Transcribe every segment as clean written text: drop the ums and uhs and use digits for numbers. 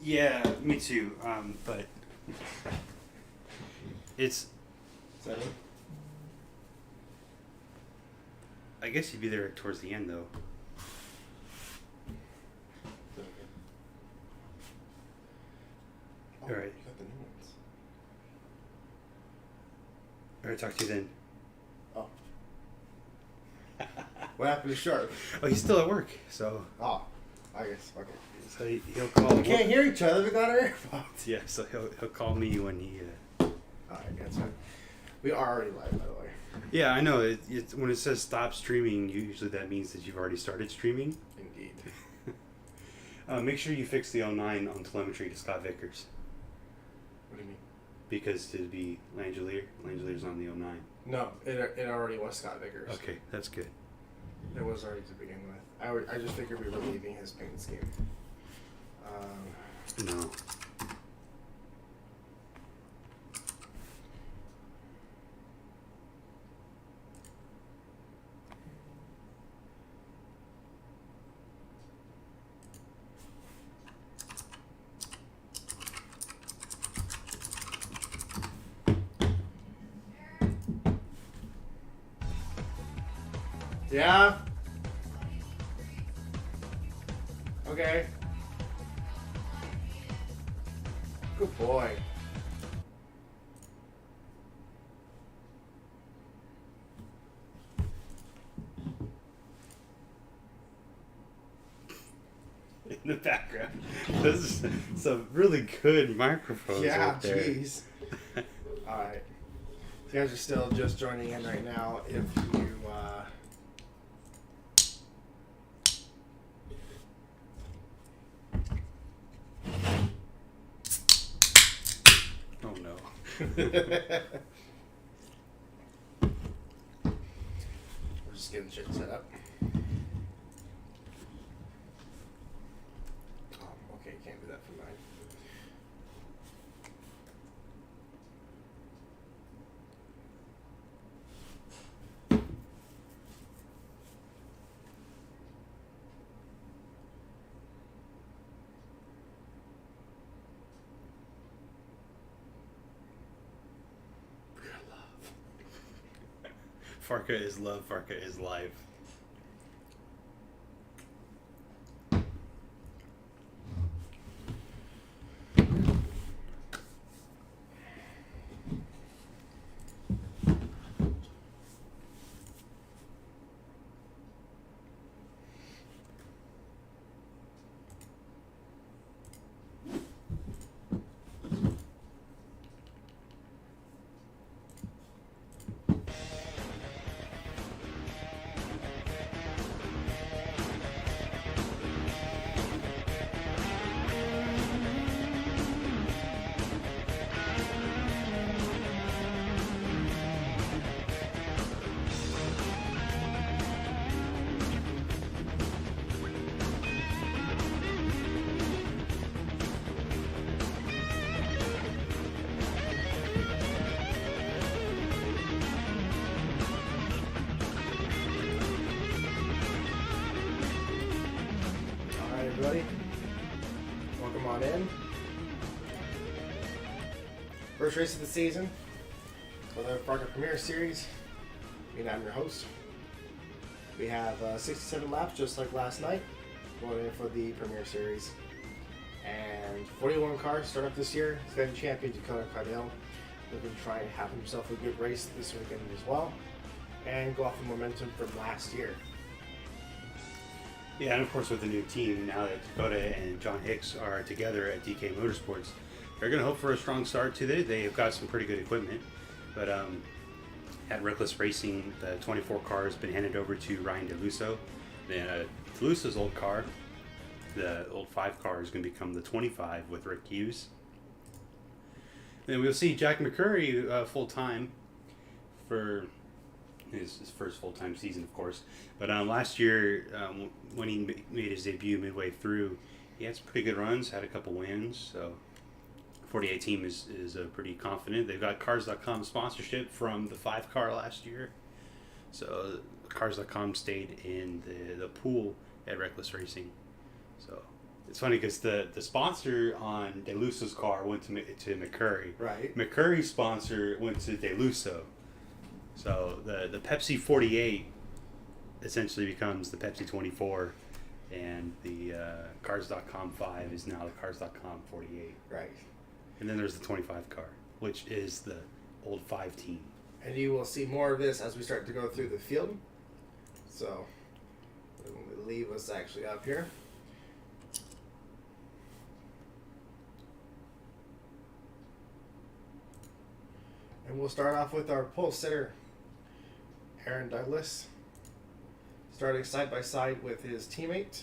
Yeah, me too. But it's. Is that it? I guess you'd be there towards the end, though. Is that okay? Oh, All right. You got the new ones. All right, talk to you then. Oh. What happened to Sharp? Oh, he's still at work, so. Oh, I guess. Okay. So he'll call. We can't hear each other. We got our AirPods. Yeah, so he'll call me when he. Alright, that's fine. We are already live, by the way. Yeah, I know. When it says stop streaming, usually that means that you've already started streaming. Indeed. Make sure you fix the 09 on telemetry to Scott Vickers. What do you mean? Because it'd be Langelier. Langelier's on the 09. No, it already was Scott Vickers. Okay, that's good. It was already to begin with. I just figured we were leaving his paint scheme. No. Yeah? Okay. Good boy. In the background. Those are some really good microphones Yeah, right there. jeez. Alright. You guys are still just joining in right now. If you, Oh no. We're just getting shit set up. Oh, okay, can't do that for mine. FARCA is love, FARCA is life. Alright, everybody. Welcome on in. First race of the season for the FARCA Premier Series. And I'm your host. We have 67 laps just like last night, going in for the Premier Series. And 41 cars start up this year. Defending champion Dakota Cotto looking to try and have himself a good race this weekend as well. And go off the momentum from last year. Yeah, and of course with the new team, now that Dakota and John Hicks are together at DK Motorsports, they're going to hope for a strong start today. They have got some pretty good equipment, but at Reckless Racing, the 24 car has been handed over to Ryan DeLusso. Then DeLusso's old car, the old 5 car, is going to become the 25 with Rick Hughes. Then we'll see Jack McCurry full-time for his first full-time season, of course. But last year, when he made his debut midway through, he had some pretty good runs, had a couple wins. So 48 team is pretty confident. They've got Cars.com sponsorship from the 5 car last year. So Cars.com stayed in the pool at Reckless Racing. So It's funny because the sponsor on DeLuso's car went to McCurry. Right. McCurry's sponsor went to DeLuso. So the Pepsi 48 essentially becomes the Pepsi 24, and the Cars.com 5 is now the Cars.com 48. Right. And then there's the 25 car, which is the old 5 team. And you will see more of this as we start to go through the field. So, let me leave what's actually up here. And we'll start off with our pole sitter, Aaron Douglas, starting side by side with his teammate.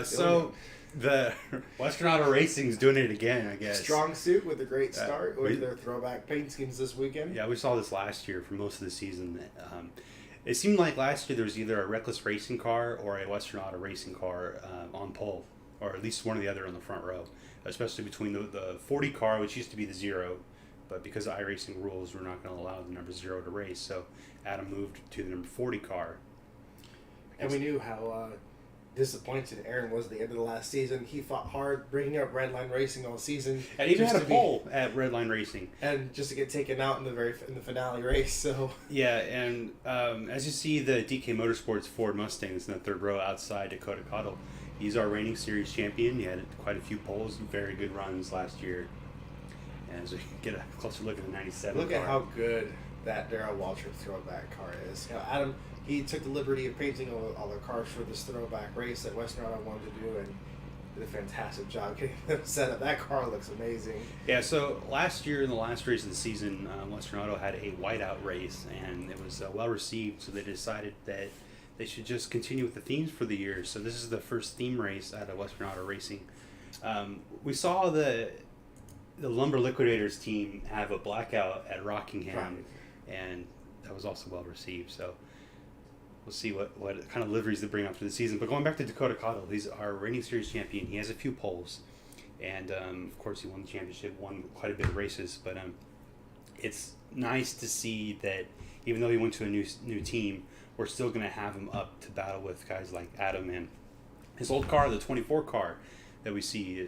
So the Western Auto Racing's doing it again, I guess. Strong suit with a great start with their throwback paint schemes this weekend. Yeah, we saw this last year for most of the season. It seemed like last year there was either a Reckless Racing car or a Western Auto Racing car on pole, or at least one or the other on the front row, especially between the 40 car, which used to be the 0, but because of iRacing rules, we're not going to allow the number 0 to race, so Adam moved to the number 40 car. And we knew how disappointed Aaron was at the end of the last season. He fought hard, bringing up Redline Racing all season, and even had a pole at Redline Racing, and just to get taken out in the finale race. So yeah, and as you see, the DK Motorsports Ford Mustang is in the third row outside Dakota Cotto. He's our reigning series champion. He had quite a few poles, very good runs last year. And as we get a closer look at the 97 look car. at how good that Darrell Waltrip throwback car is. You know, Adam, he took the liberty of painting all the cars for this throwback race that Western Auto wanted to do, and did a fantastic job getting them set up. That car looks amazing. Yeah, so last year in the last race of the season, Western Auto had a whiteout race, and it was well received, so they decided that they should just continue with the themes for the year. So this is the first theme race out of Western Auto Racing. We saw the Lumber Liquidators team have a blackout at Rockingham, and that was also well received. So we'll see what kind of liveries they bring out for the season. But going back to Dakota Cotto, he's our reigning series champion. He has a few poles, and of course he won the championship, won quite a bit of races. But it's nice to see that even though he went to a new team, we're still going to have him up to battle with guys like Adam and his old car, the 24 car that we see.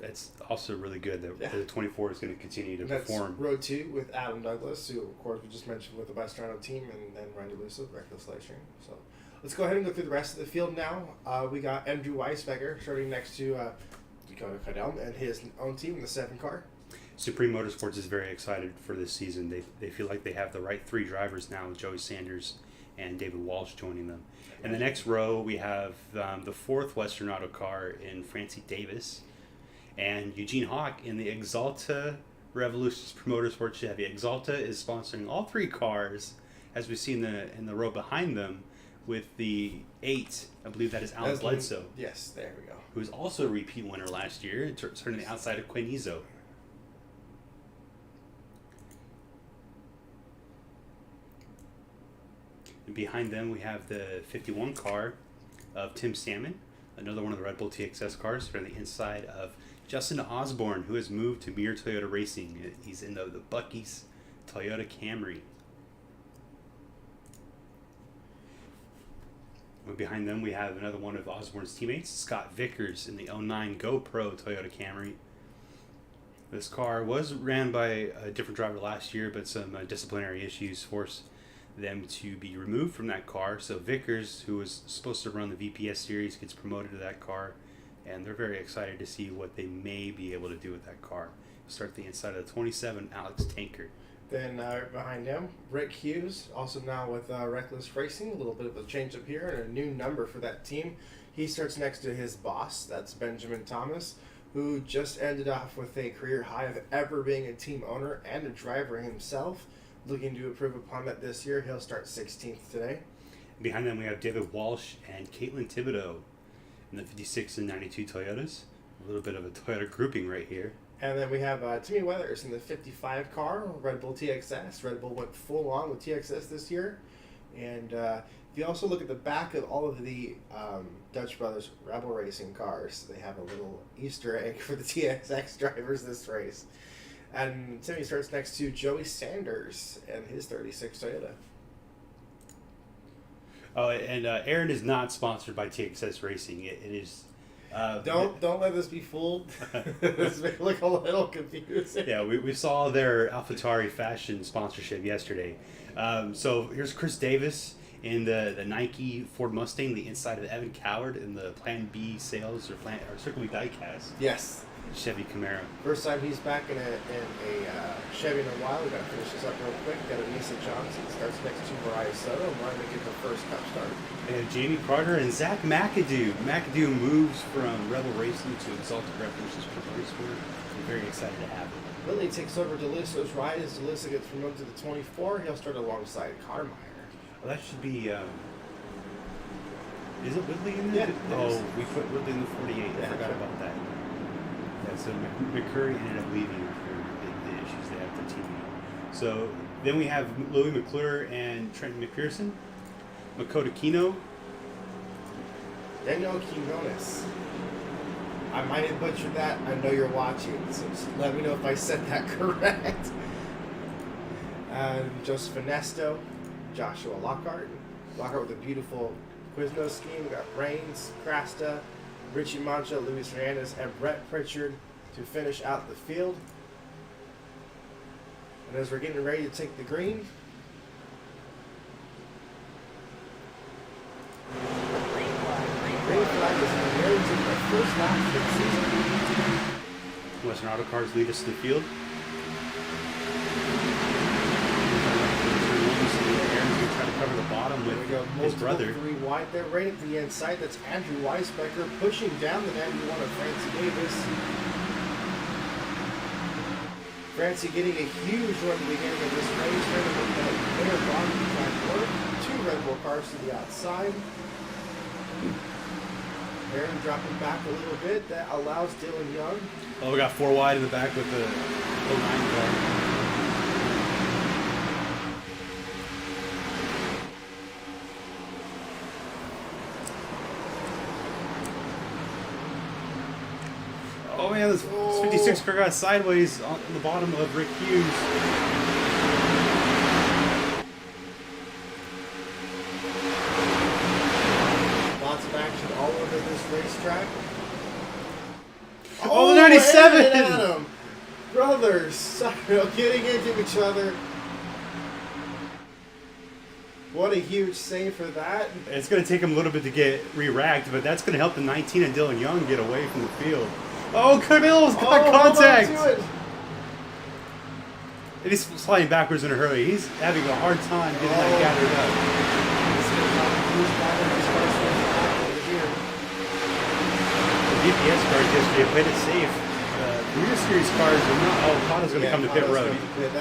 It's also really good that the 24 is going to continue to perform. Row 2 with Adam Douglas, who of course we just mentioned with the Western Auto team, and then Randy Lusso, Reckless Racing. So let's go ahead and go through the rest of the field now. We got Andrew Weisbecker starting next to Dakota Cotto and his own team in the 7 car. Supreme Motorsports is very excited for this season. They feel like they have the right 3 drivers now with Joey Sanders and David Walsh joining them. In the next row, we have the 4th Western Auto car in Francie Davis and Eugene Hawk in the Exalta Revolution Motorsports Chevy. Exalta is sponsoring all 3 cars, as we see in the row behind them, with the 8. I believe that is Alan Bledsoe. Yes, there we go. Who was also a repeat winner last year, turning the outside of Quinn Izzo. And behind them, we have the 51 car of Tim Salmon, another one of the Red Bull TXS cars, from the inside of Justin Osborne, who has moved to Mir Toyota Racing. He's in the Buc-ee's Toyota Camry. And behind them, we have another one of Osborne's teammates, Scott Vickers, in the 09 GoPro Toyota Camry. This car was ran by a different driver last year, but some disciplinary issues forced them to be removed from that car. So Vickers, who was supposed to run the VPS series, gets promoted to that car, and they're very excited to see what they may be able to do with that car. Start the inside of the 27 Alex Tanker. Then behind him, Rick Hughes, also now with Reckless Racing. A little bit of a change up here and a new number for that team. He starts next to his boss, that's Benjamin Thomas, who just ended off with a career high of ever being a team owner and a driver himself. Looking to improve upon that this year. He'll start 16th today. Behind them, we have David Walsh and Caitlin Thibodeau in the 56 and 92 Toyotas. A little bit of a Toyota grouping right here. And then we have Timmy Weathers in the 55 car, Red Bull TXS. Red Bull went full on with TXS this year. And if you also look at the back of all of the Dutch Brothers Rebel Racing cars, they have a little Easter egg for the TXX drivers this race. And Timmy starts next to Joey Sanders and his 36 Toyota. Oh, and Aaron is not sponsored by TXS Racing. It is Don't let this be fooled. This may look a little confusing. Yeah, we saw their AlphaTauri fashion sponsorship yesterday. So here's Chris Davis in the Nike Ford Mustang, the inside of Evan Coward in the Plan B sales or Circle B diecast. Yes. Chevy Camaro. First time he's back in a Chevy in a while. We got to finish this up real quick. Got a Nisa Johnson. Starts next to Mariah Soto. Mariah making the first cup start. And Jamie Carter and Zach McAdoo. McAdoo moves from Rebel Racing to Exalted Revolutions Pro Sport. I'm very excited to have him. Lily takes over DeLisso's ride as DeLisso gets promoted to the 24. He'll start alongside Carmeyer. Well, that should be. Is it Woodley in there? Yeah. Oh, we put Woodley in the 48. I forgot about that. Yeah, so McCurry ended up leaving after the issues they had with the team. So then we have Louis McClure and Trent McPherson. Dakota Cotto. Daniel Quinones. I might have butchered that. I know you're watching, so just let me know if I said that correct. Joseph Ernesto, Joshua Lockhart. Lockhart with a beautiful Quiznos scheme. We got Reigns, Crasta, Richie Mancha, Luis Hernandez, and Brett Pritchard to finish out the field. And as we're getting ready to take the green, green flag is married to the first lap of the season. Western Auto Cars lead us to the field. Aaron's going to try to cover the bottom with his brother. Three wide there, right at the inside. That's Andrew Weisbecker pushing down the 91 of Francie Davis. Francie getting a huge run at the beginning of this race. Trying to get that air bottom behind work. Two Red Bull cars to the outside. Aaron dropping back a little bit. That allows Dylan Young. Oh, we got 4 wide in the back with the 09 car. Oh man, this 56 car got sideways on the bottom of Rick Hughes. Lots of action all over this racetrack. Oh, the 97! Aaron and Adam, brothers, getting into each other. What a huge save for that. It's going to take him a little bit to get re-racked, but that's going to help the 19 and Dylan Young get away from the field. Oh, Camille's got contact! And he's sliding backwards in a hurry. He's having a hard time getting that gathered up. The DPS cars yesterday played it safe. The Rear Series cars are not. Oh, Cotto's going to come to pit road.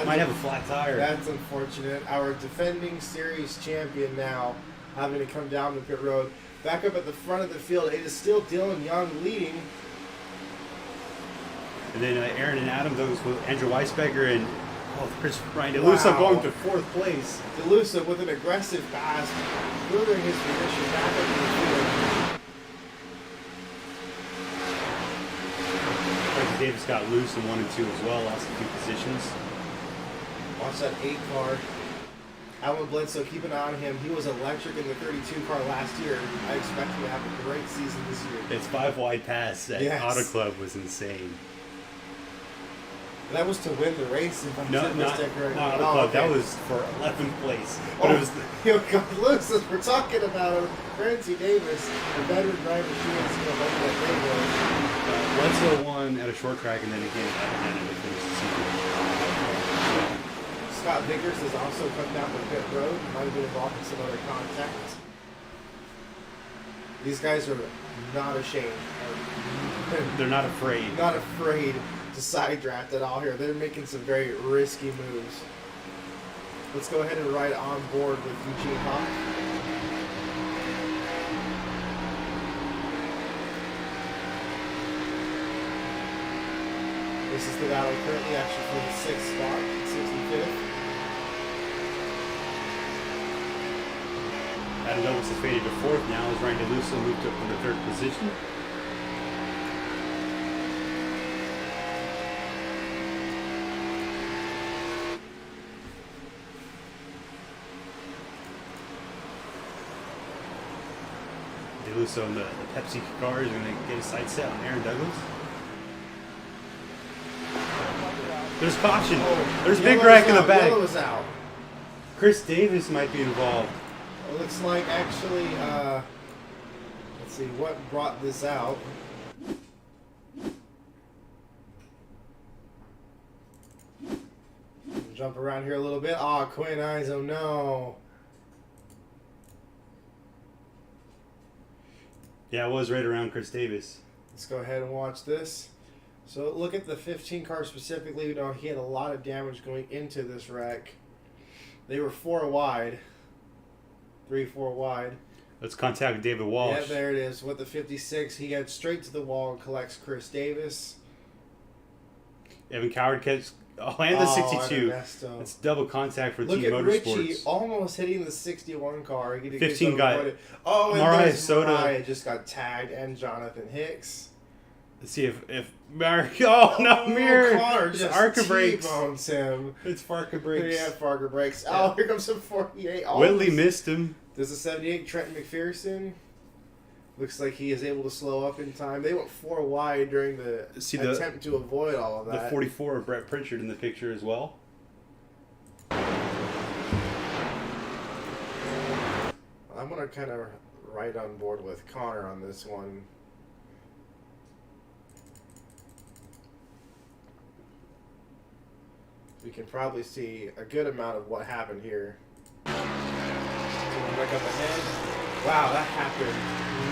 Might have a flat tire. That's unfortunate. Our defending series champion now having to come down to pit road. Back up at the front of the field, it is still Dylan Young leading. And then Aaron and Adam goes with Andrew Weisbecker and Chris Ryan DeLusso going to 4th place. DeLusso with an aggressive pass, furthering his position back up in the field. Frankie Davis got loose in 1 and 2 as well, lost a few positions. Watch that 8 car. Alan Bledsoe, keep an eye on him. He was electric in the 32 car last year. I expect him to have a great season this year. It's 5 wide pass at Auto Club was insane. That was to win the race. If I'm not Auto Club. That was for 11th place. But it was he'll come loose as we're talking about him. Francie Davis, the veteran driver, she has to go home that day. Bledsoe won at a short track and then again at Atlanta to finish the season. Scott Vickers has also come down the pit road. Might have been involved in some other contact. These guys are not ashamed. They're not afraid. Not afraid to side draft at all here. They're making some very risky moves. Let's go ahead and ride on board with Eugene Hawk. This is the battle currently actually for the 6th spot, 65th. Adam Douglas has faded to 4th now as Ryan DeLusso moved up to the 3rd position. DeLusso and the Pepsi car is going to get a side set on Aaron Douglas. There's caution. There's Big Rack in the back. Yellow is out. Chris Davis might be involved. It looks like actually, let's see, what brought this out? Jump around here a little bit. Oh, Quinn Eyes, oh no. Yeah, it was right around Chris Davis. Let's go ahead and watch this. So look at the 15 car specifically. You know, he had a lot of damage going into this wreck. They were 4 wide. 3-4 wide. Let's contact David Walsh. Yeah, there it is. With the 56, he heads straight to the wall and collects Chris Davis. Evan Coward catches. Oh, and the 62. Ernesto. It's double contact for Look Team at Motorsports. Richie almost hitting the 61 car. He 15 got. Oh, and Mariah there's Soda. Mariah just got tagged, and Jonathan Hicks. Let's see if Mark. Oh no, Mir! Connor It's just ARCA brakes. T-bones him. It's FARCA brakes. Yeah, FARCA brakes. Oh, here comes some 48. Oh, Whitley missed him. There's a 78 Trenton McPherson. Looks like he is able to slow up in time. They went 4 wide during the attempt to avoid all of that. The 44 of Brett Pritchard in the picture as well. I'm going to kind of right on board with Connor on this one. We can probably see a good amount of what happened here. Back up ahead. Wow, that happened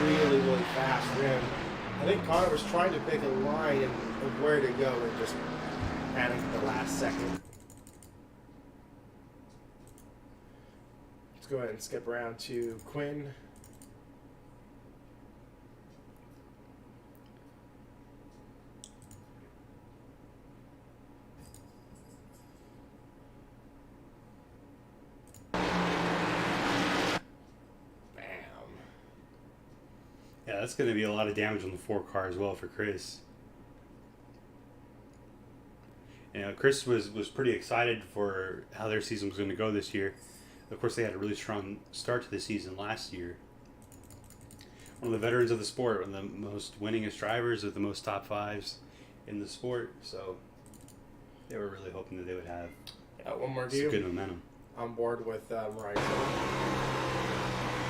really, really fast for him. I think Connor was trying to pick a line of where to go and just panicked at the last second. Let's go ahead and skip around to Quinn. Yeah, that's going to be a lot of damage on the 4 car as well for Chris. You know, Chris was pretty excited for how their season was going to go this year. Of course, they had a really strong start to the season last year. One of the veterans of the sport, one of the most winningest drivers with the most top 5s in the sport. So they were really hoping that they would have One more some good momentum. On board with Mariah.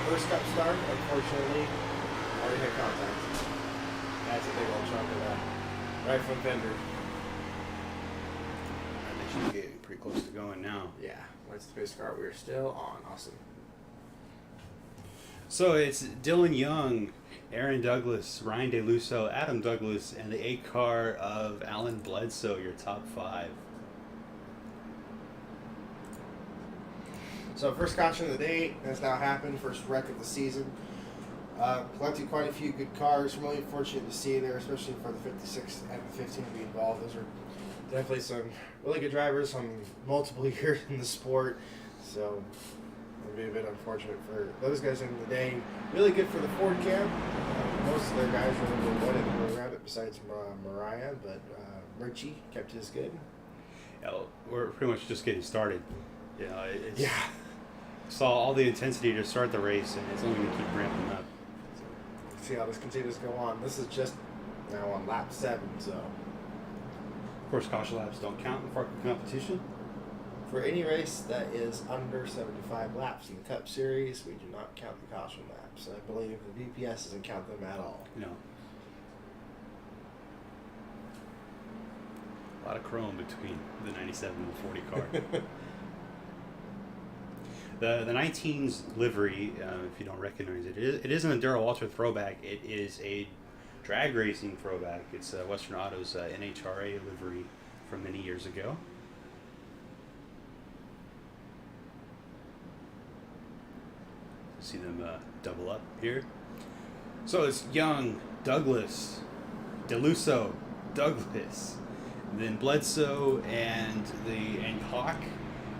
First cup start, unfortunately. Already had contact. That's a big old chunk of that. Right from fender. They should be getting pretty close to going now. Yeah, that's the base car. We're still on. Awesome. So it's Dylan Young, Aaron Douglas, Ryan DeLusso, Adam Douglas, and the 8 car of Alan Bledsoe, your top 5. So first caution of the day has now happened. First wreck of the season. Collected quite a few good cars. I'm really fortunate to see there, especially for the 56 and the 15 to be involved. Those are definitely some really good drivers on multiple years in the sport. So it'll be a bit unfortunate for those guys in the day. Really good for the Ford camp. Most of their guys were able to win it around it besides Mariah, but Richie kept his good. Yeah, we're pretty much just getting started. You know, it's, yeah. Saw all the intensity to start the race, and it's only going to keep ramping up. See how this continues to go on. This is just now on lap 7, so. Of course, caution laps don't count in FARCA competition. For any race that is under 75 laps in the Cup Series, we do not count the caution laps. I believe the DPS doesn't count them at all. No. A lot of chrome between the 97 and the 40 car. The 19's livery, if you don't recognize it, it isn't a Darrell Walter throwback. It is a drag racing throwback. It's Western Auto's NHRA livery from many years ago. See them double up here. So it's Young, Douglas, DeLusso, Douglas, then Bledsoe and Hawk.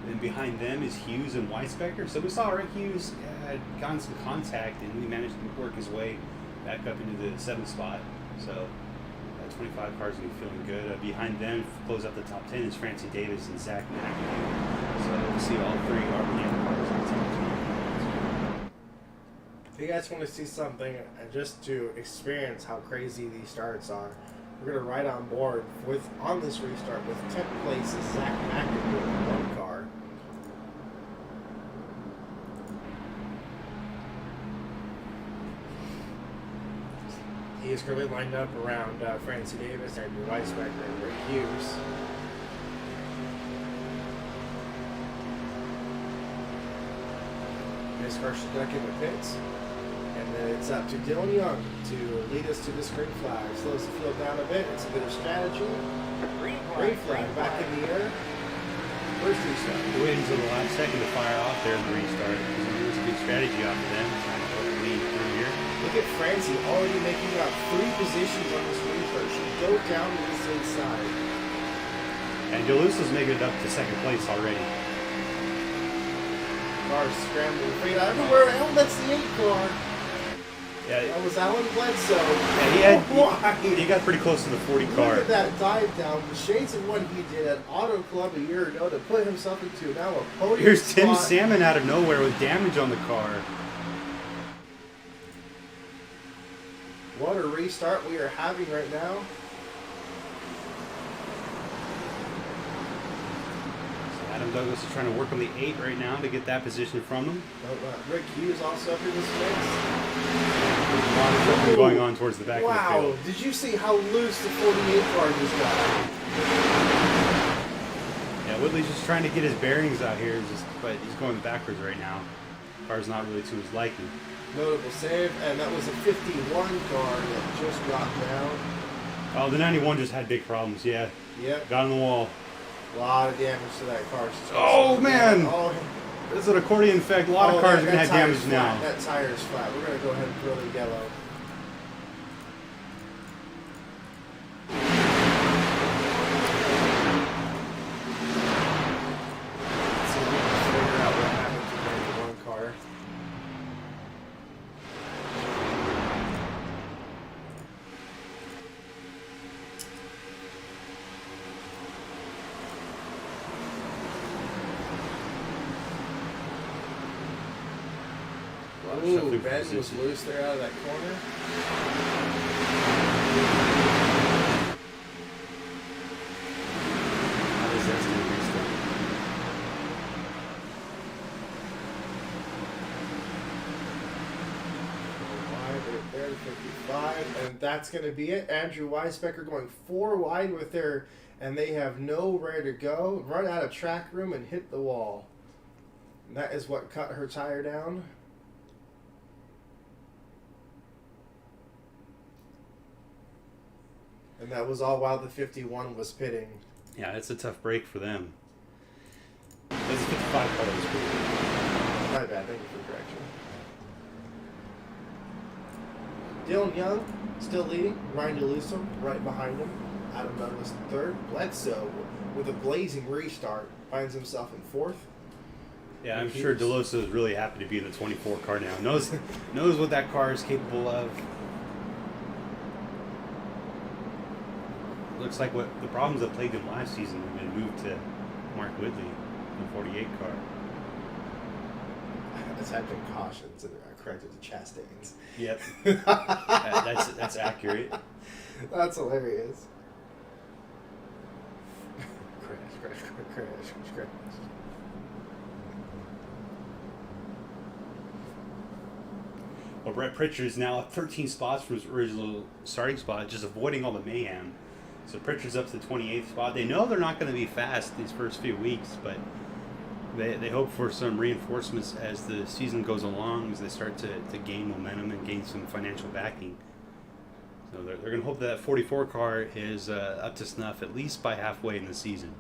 And behind them is Hughes and Weisbecker. So we saw Rick Hughes had gotten some contact, and he managed to work his way back up into the 7th spot. So 25 cars will be feeling good. Behind them, close up the top 10, is Francie Davis and Zach McAdoo. So we'll see all 3 RPM cars in the top 10. If you guys want to see something and just to experience how crazy these starts are, we're going to ride on board on this restart with 10th place Zach Macken with one car. He is currently lined up around Francie Davis, Andrew Weisbecker, and Rick Hughes. This car should duck in the pits. And then it's up to Dylan Young to lead us to this green flag. Slows the field down a bit. It's a bit of strategy. Green flag back in the air. First restart. Waiting until the last second to fire off there in the restart. It was a good strategy off of them, trying to put the lead through here. Look at Francie already making up 3 positions on this restart. She dove down to this inside. And DeLusa's making it up to second place already. Cars scrambling fade out everywhere. Oh, that's the 8 car. Yeah, That was Alan Bledsoe. yeah, he got pretty close to the 40 car. Look at that dive down. The shades of what he did at Auto Club a year ago to put himself into now a podium Here's Tim spot. Salmon out of nowhere with damage on the car. What a restart we are having right now. Adam Douglas is trying to work on the 8 right now to get that position from him. Rick Hughes also up in this mix. There's a lot of jumping going on towards the back of the Wow, field. did you see how loose the 48 car just got? Yeah, Woodley's just trying to get his bearings out here, but he's going backwards right now. Car's not really to his liking. Notable save, and that was a 51 car that just dropped down. Oh, the 91 just had big problems, yeah. Yep, Got on the wall. a lot of damage to that car. Oh, man! Oh, There's an accordion effect. A lot of cars are going to have damage now. That tire is flat. We're going to go ahead and throw the yellow. Let's see if we can figure out what happened to the 91 car. Ooh, Ben was loose there out of that corner. How does that still restart? Wide right there to 55, and that's going to be it. Andrew Weisbecker going 4 wide with their, and they have nowhere to go. Run out of track room and hit the wall. And that is what cut her tire down. And that was all while the 51 was pitting. Yeah, it's a tough break for them. That's a 55 car that was pretty good. My bad, thank you for correction. Dylan Young still leading. Ryan DeLusa right behind him. Adam Douglas in 3rd. Bledsoe with a blazing restart finds himself in 4th. Yeah, I'm sure DeLosa is really happy to be in the 24 car now. Knows what that car is capable of. Looks like what the problems that plagued him last season have been moved to Mark Whitley, the 48 car. It's had been cautions and corrected to Chastains. Yep, that's accurate. That's hilarious. Crash. Well, Brett Pritchard is now up 13 spots from his original starting spot, just avoiding all the mayhem. So Pritchard's up to the 28th spot. They know they're not going to be fast these first few weeks, but they hope for some reinforcements as the season goes along, as they start to gain momentum and gain some financial backing. So they're going to hope that 44 car is up to snuff at least by halfway in the season.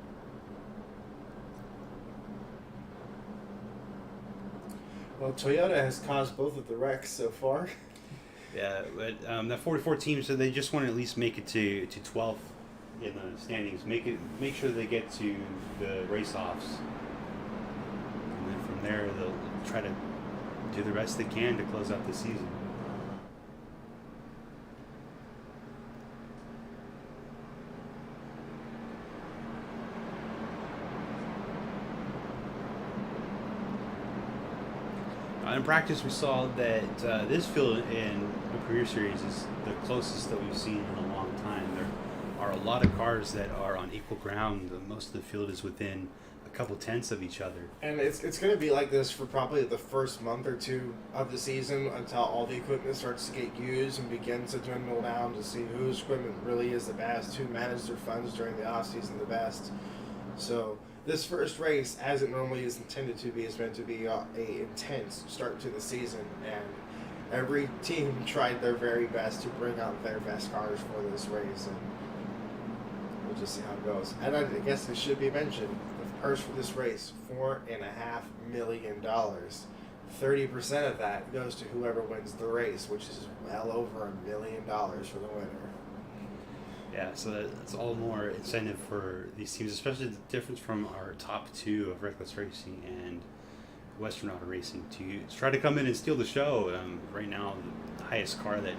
Well, Toyota has caused both of the wrecks so far. Yeah, but that 44 team said they just want to at least make it to 12th in the standings. Make sure they get to the race-offs, and then from there they'll try to do the best they can to close out the season. In practice, we saw that this field in the Premier Series is the closest that we've seen in a long time. There are a lot of cars that are on equal ground. Most of the field is within a couple tenths of each other. And it's going to be like this for probably the first month or two of the season until all the equipment starts to get used and begins to dwindle down to see whose equipment really is the best, who managed their funds during the off-season the best. So this first race, as it normally is intended to be, is meant to be a intense start to the season, and every team tried their very best to bring out their best cars for this race, and we'll just see how it goes. And I guess it should be mentioned, the purse for this race, $4.5 million. 30% of that goes to whoever wins the race, which is well over $1 million for the winner. Yeah, so that's all more incentive for these teams, especially the difference from our top two of Reckless Racing and Western Auto Racing to try to come in and steal the show. Right now, the highest car that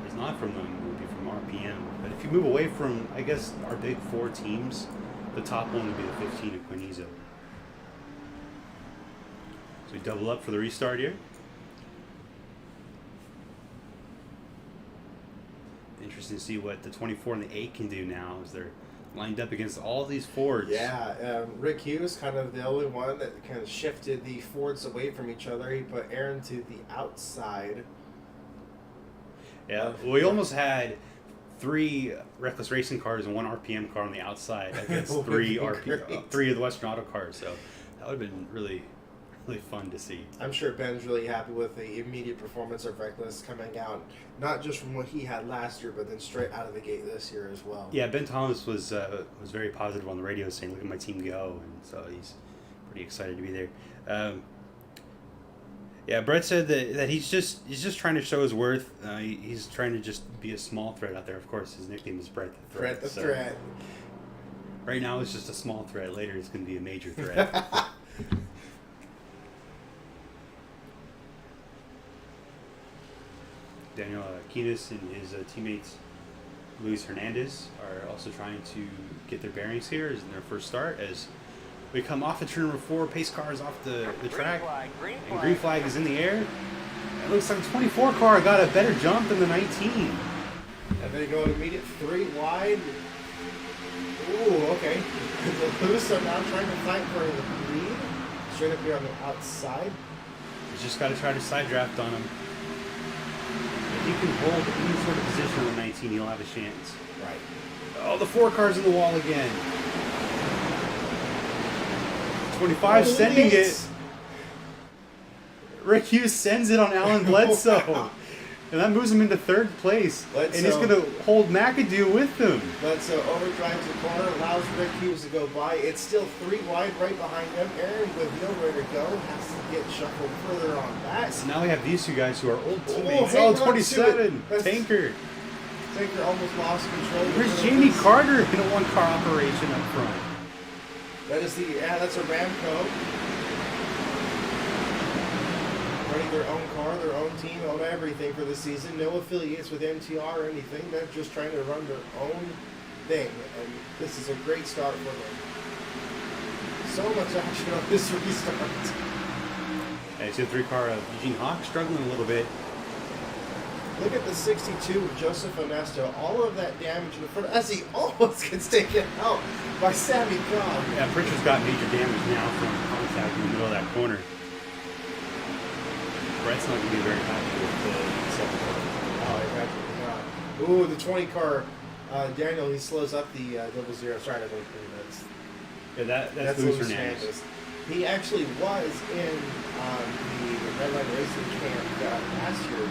is not from them would be from RPM. But if you move away from, I guess, our big four teams, the top one would be the 15 of Quinizo. So we double up for the restart here. Interesting to see what the 24 and the 8 can do now as they're lined up against all these Fords. Yeah, Rick Hughes kind of the only one that kind of shifted the Fords away from each other. He put Aaron to the outside. Yeah, we almost had 3 Reckless Racing cars and 1 RPM car on the outside against 3 of the Western Auto cars. So that would have been really fun to see. I'm sure Ben's really happy with the immediate performance of Reckless coming out, not just from what he had last year, but then straight out of the gate this year as well. Yeah, Ben Thomas was very positive on the radio, saying, "Look at my team go," and so he's pretty excited to be there. Yeah, Brett said that he's just trying to show his worth. He's trying to just be a small threat out there. Of course, his nickname is Brett the Threat. Brett the Threat. Right now, it's just a small threat. Later, it's going to be a major threat. Daniel Quinas and his teammates Luis Hernandez are also trying to get their bearings here as in their first start as we come off of turn number 4, pace cars off the track, and green flag is in the air. It looks like the 24 car got a better jump than the 19. And they go an immediate 3 wide. Ooh, okay. The Lewis are now trying to fight for the lead. Straight up here on the outside. He's just got to try to side draft on him. If he can hold any sort of position on the 19, he'll have a chance. Right. Oh, the 4 car's in the wall again. 25 sending it. Rick Hughes sends it on Alan Bledsoe. And that moves him into 3rd place. And he's going to hold McAdoo with him. Bledsoe overdrives the corner, allows Rick Hughes to go by. It's still 3 wide right behind him. Aaron with nowhere to go has to get shuffled further on back. So now we have these 2 guys who are old teammates. Oh, 27. Tanker. Tanker almost lost control. Where's Jamie Carter in a 1-car operation up front? That's a Ramco. Running their own car, their own team, own everything for the season. No affiliates with MTR or anything. They're just trying to run their own thing. And this is a great start for them. So much action on this restart. Yeah, it's a 3-car of Eugene Hawk struggling a little bit. Look at the 62 of Joseph Onesto. All of that damage in the front as he almost gets taken out by Sammy Cobb. Yeah, Pritchard's got major damage now from contact in the middle of that corner. Brett's not going to be very happy with the 7 car. Oh, imagine not. Ooh, the 20 car. Daniel, he slows up the 00. Sorry, I don't think that's Luis Hernandez. He actually was in the Red Line Racing camp last year,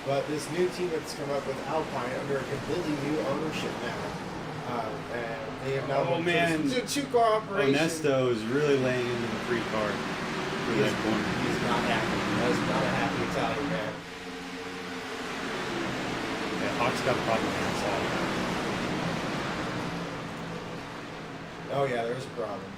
but this new team that's come up with Alpine under a completely new ownership now. And they have now moved to 2-car operation. Onesto is really laying into the 3-car for that corner. He's not happy. That's not a happy Italian man. Yeah, Hawk's got a problem on the outside. Oh yeah, there's a problem.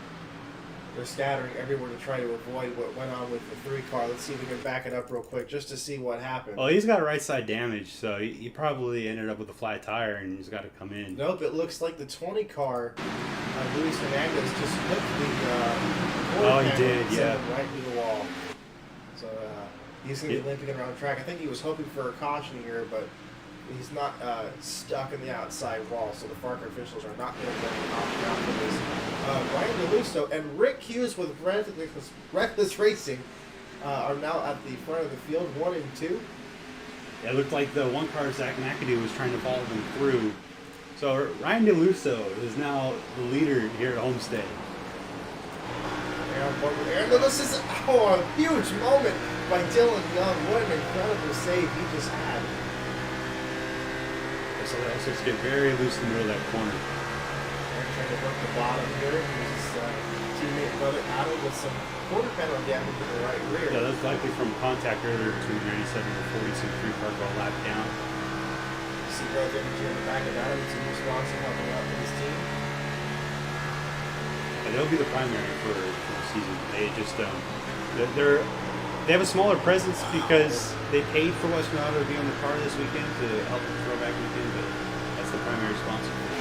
They're scattering everywhere to try to avoid what went on with the 3-car. Let's see if we can back it up real quick just to see what happened. Well, he's got right side damage, so he probably ended up with a flat tire and he's got to come in. Nope, it looks like the 20-car, Luis Hernandez just hooked the oh, he did, yeah. right through the wall. So He's going to be limping around the track. I think he was hoping for a caution here, but he's not stuck in the outside wall, so the FARCA officials are not going to get a caution out for this. Ryan DeLusso and Rick Hughes with Reckless Racing are now at the front of the field, 1 and 2. Yeah, it looked like the one car, Zach McAdoo, was trying to follow them through. So Ryan DeLusso is now the leader here at Homestead. And this is a huge moment by Dylan Young. What an incredible save he just had. So they also get very loose in the middle of that corner. They're trying to work the bottom here. His teammate brother Adam with some quarter panel damage in the right rear. Yeah, that's likely from contact earlier between 97 and 42 car go a lap down. You see brother here in the back of Adam, Team Wisconsin helping out with his team. And they'll be the primary for the season. They just they have a smaller presence because they paid for Western Auto to be on the car this weekend to help the throwback weekend, but that's the primary sponsor for the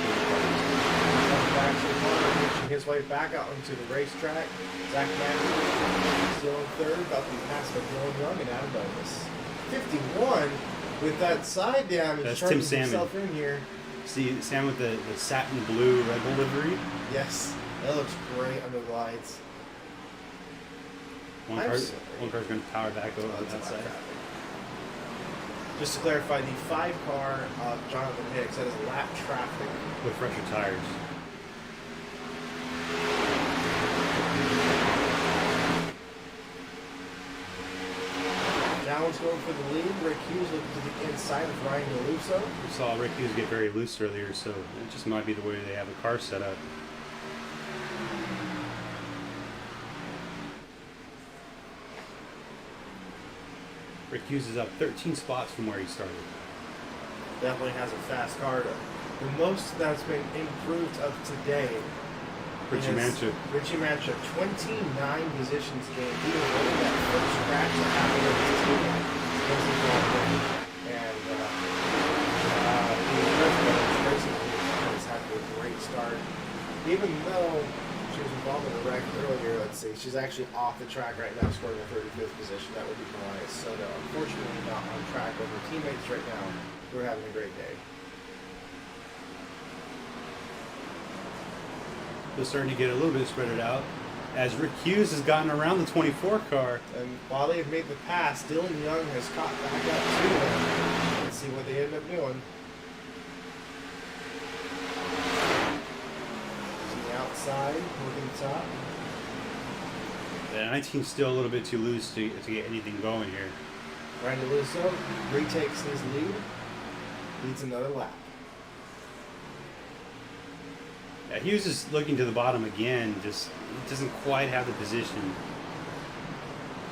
Making his way back out into the racetrack. Zach Matthews still in third, about to be passed by Dylan Young and Adam Douglas. 51 with that side down. He's that's trying Tim to get himself in here. See Sam with the satin blue Red Bull livery. Yes, that looks great under the lights. One car's going to power back over on that side. Just to clarify, the 5 car of Jonathan Hicks, that is lap traffic. With fresher tires. Downs going for the lead. Rick Hughes looking to the inside of Ryan DeLusso. We saw Rick Hughes get very loose earlier, so it just might be the way they have the car set up. Rick Hughes is up 13 spots from where he started. Definitely has a fast car. The most that's been improved of today. Richie Manchuk. Richie Manchuk, 29 positions gained. He was only that first scratch that happened with his team. And the Racing has had a great start. Even though she was involved in a wreck earlier, let's see, she's actually off the track right now, scoring a 35th position. That would be Mariah Soto. Unfortunately, not on track with her teammates right now. We're having a great day. They're starting to get a little bit spread out as Rick Hughes has gotten around the 24 car. And while they've made the pass, Dylan Young has caught back up to them. Let's see what they end up doing. Outside, looking top. The 19's still a little bit too loose to get anything going here. Ryan DeLusso retakes his lead, leads another lap. Yeah, Hughes is looking to the bottom again, just he doesn't quite have the position.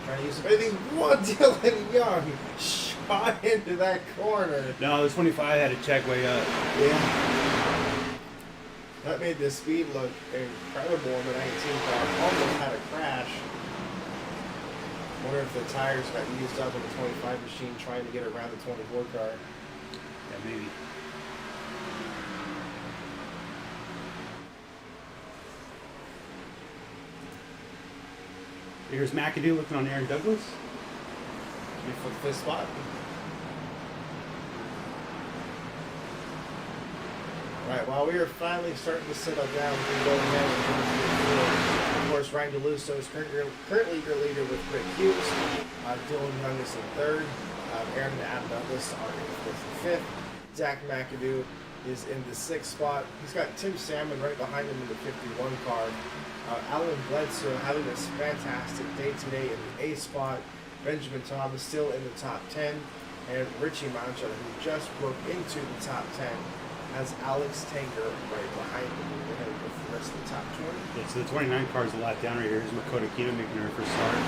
Trying to use everything. One Dylan Young shot into that corner. No, the 25 had to check way up. Yeah. That made the speed look incredible in the 19 car. Almost had a crash. Wonder if the tires got used up in the 25 machine trying to get around the 24 car. Yeah, maybe. Here's McAdoo looking on Aaron Douglas. For the 5th spot. Alright, while we are finally starting to settle down, we can go ahead and go to the field. Of course, Ryan DeLusso is currently your leader with Rick Hughes. Dylan Young is in 3rd. Aaron and Adam Douglas are in 4th and 5th. Zach McAdoo is in the 6th spot. He's got Tim Salmon right behind him in the 51 car. Alan Bledsoe having this fantastic day today in the 8th spot. Benjamin Thomas still in the top 10. And Richie Manchuk, who just broke into the top 10, has Alex Tanker right behind him. We're going to go for the rest of the top 20. Yeah, so the 29 car is a lot down right here. Here's Dakota Cotto making her first start.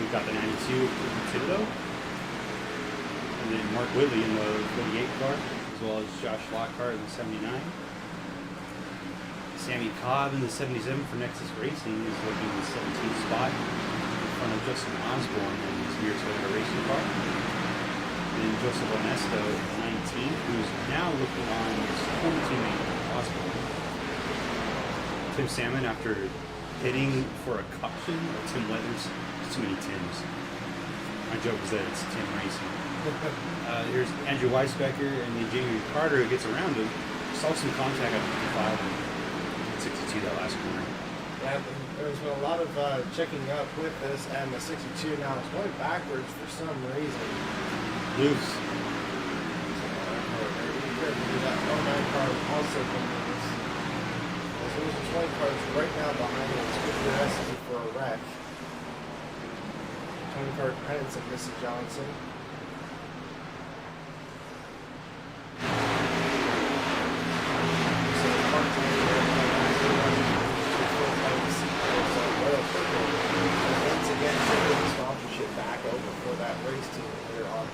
We've got the 92 Thibodeau. And then Mark Whitley in the 48 car, as well as Josh Lockhart in the 79. Sammy Cobb in the 77 for Nexus Racing is looking in the 17th spot in front of Justin Osborne in his Mir Toyota racing car. And then Joseph Onesto in the 19th, who's now looking on his home teammate Osborne. Tim Salmon after hitting for a caution. Tim Weathers. Too many Tims. My joke is that it's Tim Racing. Here's Andrew Weisbecker and then Jamie Carter who gets around him. Saw some contact on 55 and 62 that last corner. Yeah, there's been a lot of checking up with this, and the 62 now is going backwards for some reason. Loose. That 09 car is also going to lose. There's 20 cars right now behind it. It's good recipe for a wreck. 20 car credits of Mrs. Johnson.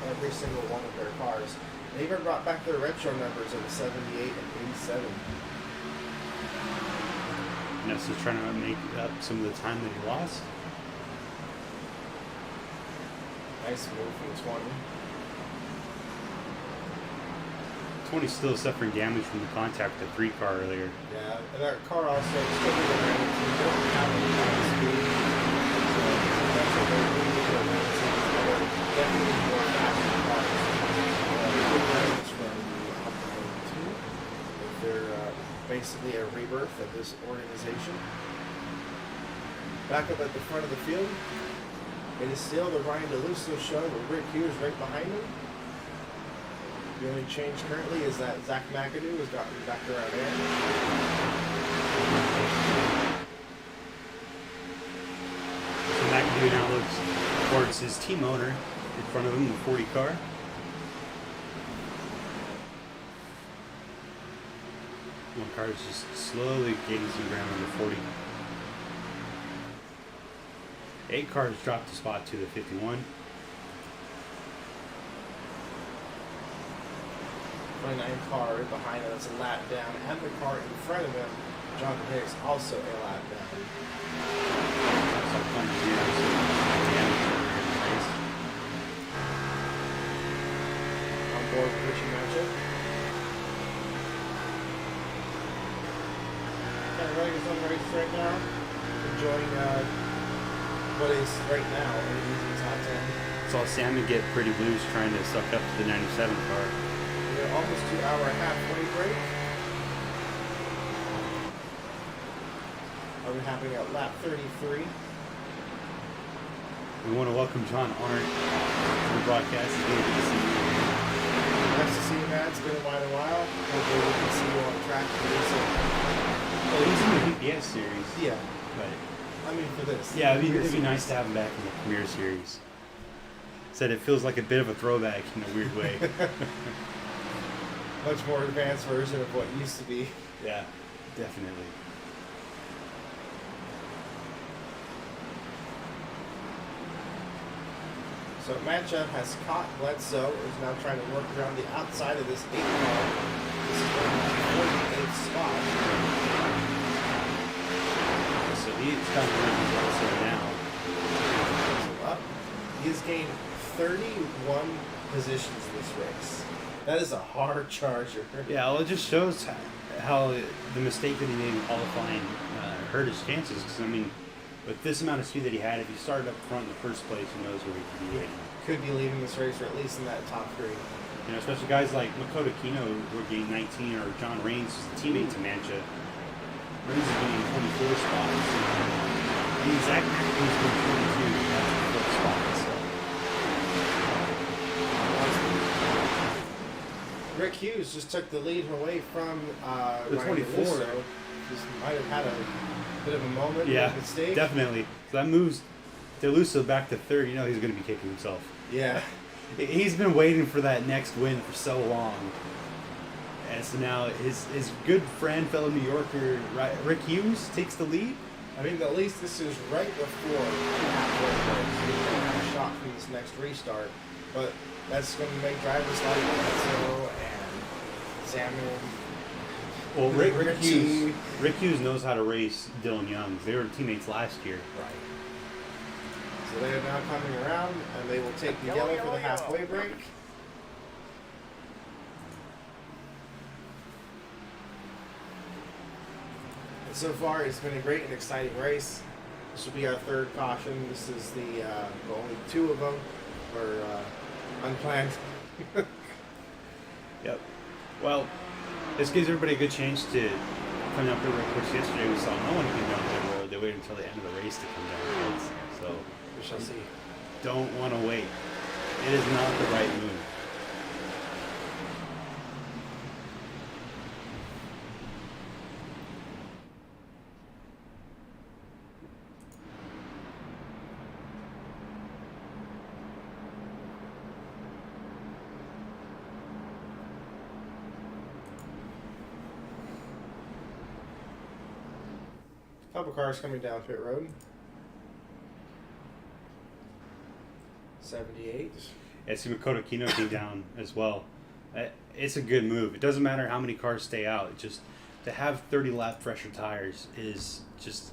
Every single one of their cars. They even brought back their retro numbers of the 78 and 87. Nessa's trying to make up some of the time that he lost. Nice move from 20. 20's still suffering damage from the contact with the 3 car earlier. Yeah, and that car also still be the don't have any kind of speed. So that's a very good definitely more faster cars. Good range from the Alpine 2. They're basically a rebirth of this organization. Back up at the front of the field. It is still the Ryan DeLusso show with Rick Hughes right behind him. The only change currently is that Zach McAdoo has gotten back around there. So McAdoo now looks towards his team owner in front of him, the 40 car. One car is just slowly gaining some ground on the 40. 8 cars dropped a spot to the 51. 29 car right behind him, that's a lap down, and the car in front of him, John Hicks, also a lap down. That's how fun to do. On board pitching matchup. Kind of running his own race right now, enjoying what is right now in the top 10. Saw Salmon get pretty loose trying to suck up to the 97 car. We're almost 2 hour halfway break. Are we happening at lap 33? We want to welcome John Arndt to the broadcast. It's really good to see you. Nice to see you, Matt. It's been a while. Hopefully we can see you on track for this. Well, he's in the VPS series. Yeah. But I mean, for this. yeah, it'd be nice to have him back in the Premier Series. Said it feels like a bit of a throwback in a weird way. Much more advanced version of what used to be. Yeah, definitely. So matchup has caught Bledsoe, who's now trying to work around the outside of this 8 car. This is going to be the 48th spot. So he's kind of running Bledsoe now. So up. He has gained 31 positions in this race. That is a hard charger. Yeah, well, it just shows how the mistake that he made in qualifying hurt his chances. Because, I mean, with this amount of speed that he had, if he started up front in the first place, who knows where he could be right now. Could be leaving this race, or at least in that top 3. You know, especially guys like Dakota Cotto, who are getting 19, or John Raines, who's a teammate to Mancha. Raines is getting 24 spots. And Zach McAdoo's getting 22. That's the 4th spot. So. Rick Hughes just took the lead away from the Ryan 24. DeLusso. Just might have had a bit of a moment, Yeah, mistake. definitely. So that moves DeLusso back to 3rd. You know he's going to be kicking himself. Yeah. He's been waiting for that next win for so long. And so now his good friend, fellow New Yorker, Rick Hughes, takes the lead. I mean, at least this is right before halfway break. So he's going to have a shot from this next restart. But that's going to make drivers like Bledsoe and Salmon. Well, Rick Hughes knows how to race Dylan Young. They were teammates last year. Right. So they are now coming around, and they will take the yellow for the halfway break. The So far, it's been a great and exciting race. This will be our third caution. This is the only two of them were unplanned. Yep. Well, this gives everybody a good chance to come up here. Of course, yesterday we saw no one come down the road. They waited until the end of the race to come down the roads. So We shall see. don't want to wait. It is not the right move. Couple cars coming down pit road. 78. Yeah, see, Dakota Cotto came down as well. It's a good move. It doesn't matter how many cars stay out. Just to have 30 lap fresher tires is just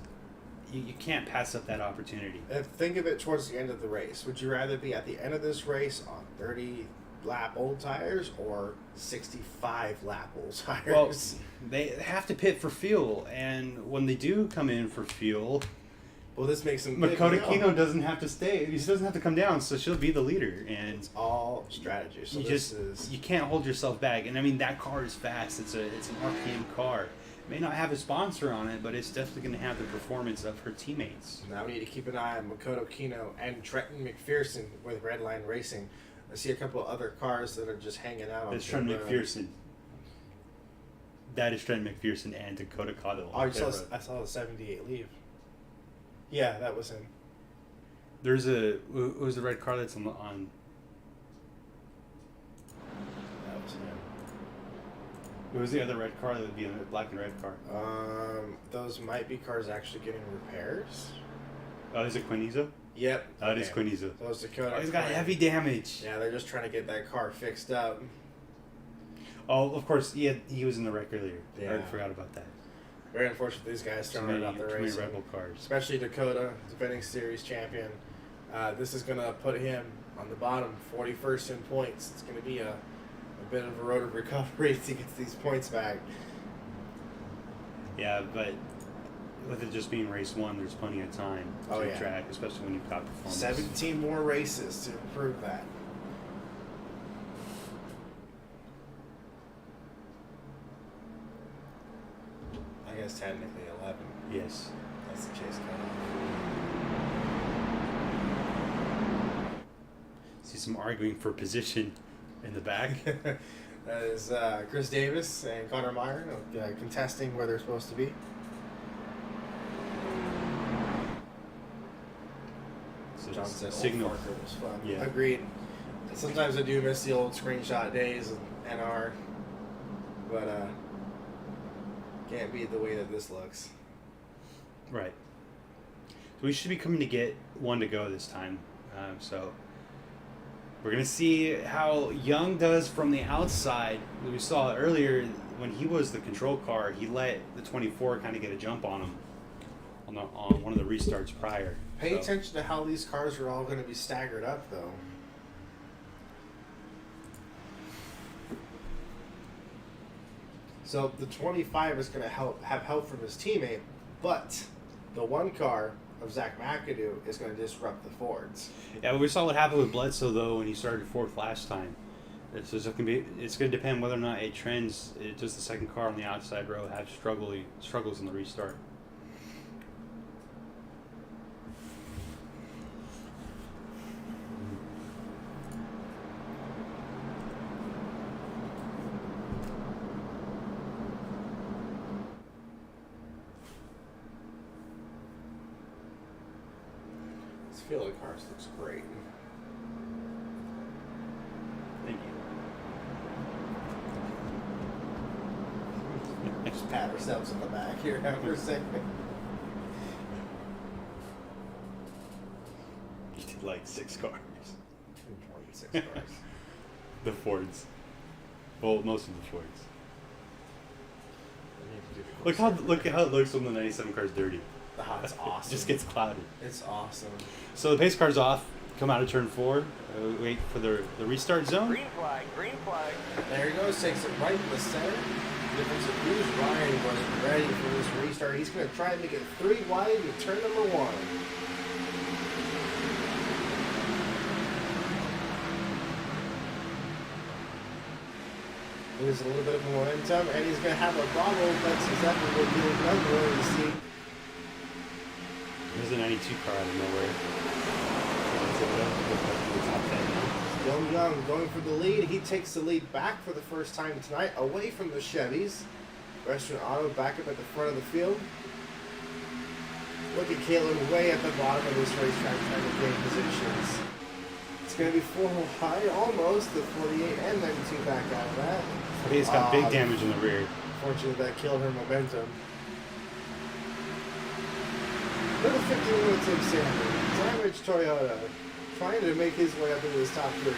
you can't pass up that opportunity. And think of it towards the end of the race. Would you rather be at the end of this race on 30 lap old tires or 65 lap old tires? Well, they have to pit for fuel, and when they do come in for fuel, this makes them Dakota Cotto doesn't have to stay. He doesn't have to come down, so she'll be the leader. And it's all strategy. So you can't hold yourself back. And I mean, that car is fast. It's an RPM car. It may not have a sponsor on it, but it's definitely going to have the performance of her teammates. Now we need to keep an eye on Dakota Cotto and Trenton McPherson with Redline Racing. I see a couple of other cars that are just hanging out on That's Trenton McPherson. That is Trenton McPherson and Dakota Cotto. Oh, I saw the 78 leave. Yeah, that was him. There's what was the red car that's on? That was him. What was the other red car that would be a black and red car? Those might be cars actually getting repairs. Oh, is it Quinizo? Yep. Oh, it is Quinizo. Those Dakota. Oh, he's got heavy damage. Yeah, they're just trying to get that car fixed up. Oh, of course, he was in the wreck earlier. Yeah. I forgot about that. Very unfortunate these guys throwing it out the race. Too many Rebel cars. Especially Dakota, defending series champion. This is going to put him on the bottom, 41st in points. It's going to be a bit of a road of recovery to get these points back. Yeah, but with it just being race one, there's plenty of time to track, especially when you've got performance. 17 more races to improve that. I guess technically 11. Yes. That's the chase cutoff. See some arguing for position in the back. That is Chris Davis and Connor Meyer contesting where they're supposed to be. So John said signal. FARCA was fun. Yeah. Agreed. Sometimes I do miss the old screenshot days of NR, but can't beat the way that this looks. Right. So we should be coming to get one to go this time. So we're going to see how Young does from the outside. We saw earlier when he was the control car, he let the 24 kind of get a jump on him on one of the restarts prior. Pay attention to how these cars are all going to be staggered up, though. So the 25 is going to have help from his teammate, but the one car of Zach McAdoo is going to disrupt the Fords. Yeah, we saw what happened with Bledsoe though when he started fourth last time. It's going to depend whether or not it trends. Does the second car on the outside row have struggles in the restart? This field of cars looks great. Thank you. Just pat ourselves in the back here now for a second. You did like 6 cars. More than 6 cars. The Fords. Well, most of the Fords. Look at how it looks when the 97 car's dirty. It's awesome. It just gets cloudy. It's awesome. So the pace car's off. Come out of turn 4. Wait for the restart zone. Green flag, green flag. There he goes. Takes it right in the center. difference of who's Ryan was ready for this restart. He's going to try and make it 3 wide with turn number 1. Loses a little bit of momentum, and he's going to have a bobble. That's exactly what he was going to see. There's a 92 car out of nowhere. Dylan Young going for the lead. He takes the lead back for the first time tonight, away from the Chevys. Western Auto back up at the front of the field. Look at Caitlin way at the bottom of this racetrack trying to gain positions. It's going to be 4 wide, almost. The 48 and 92 back out of that. 48's got big damage in the rear. Fortunately, that killed her momentum. Little 51 with Tim Sanders. Damaged Toyota. Trying to make his way up into his top 3.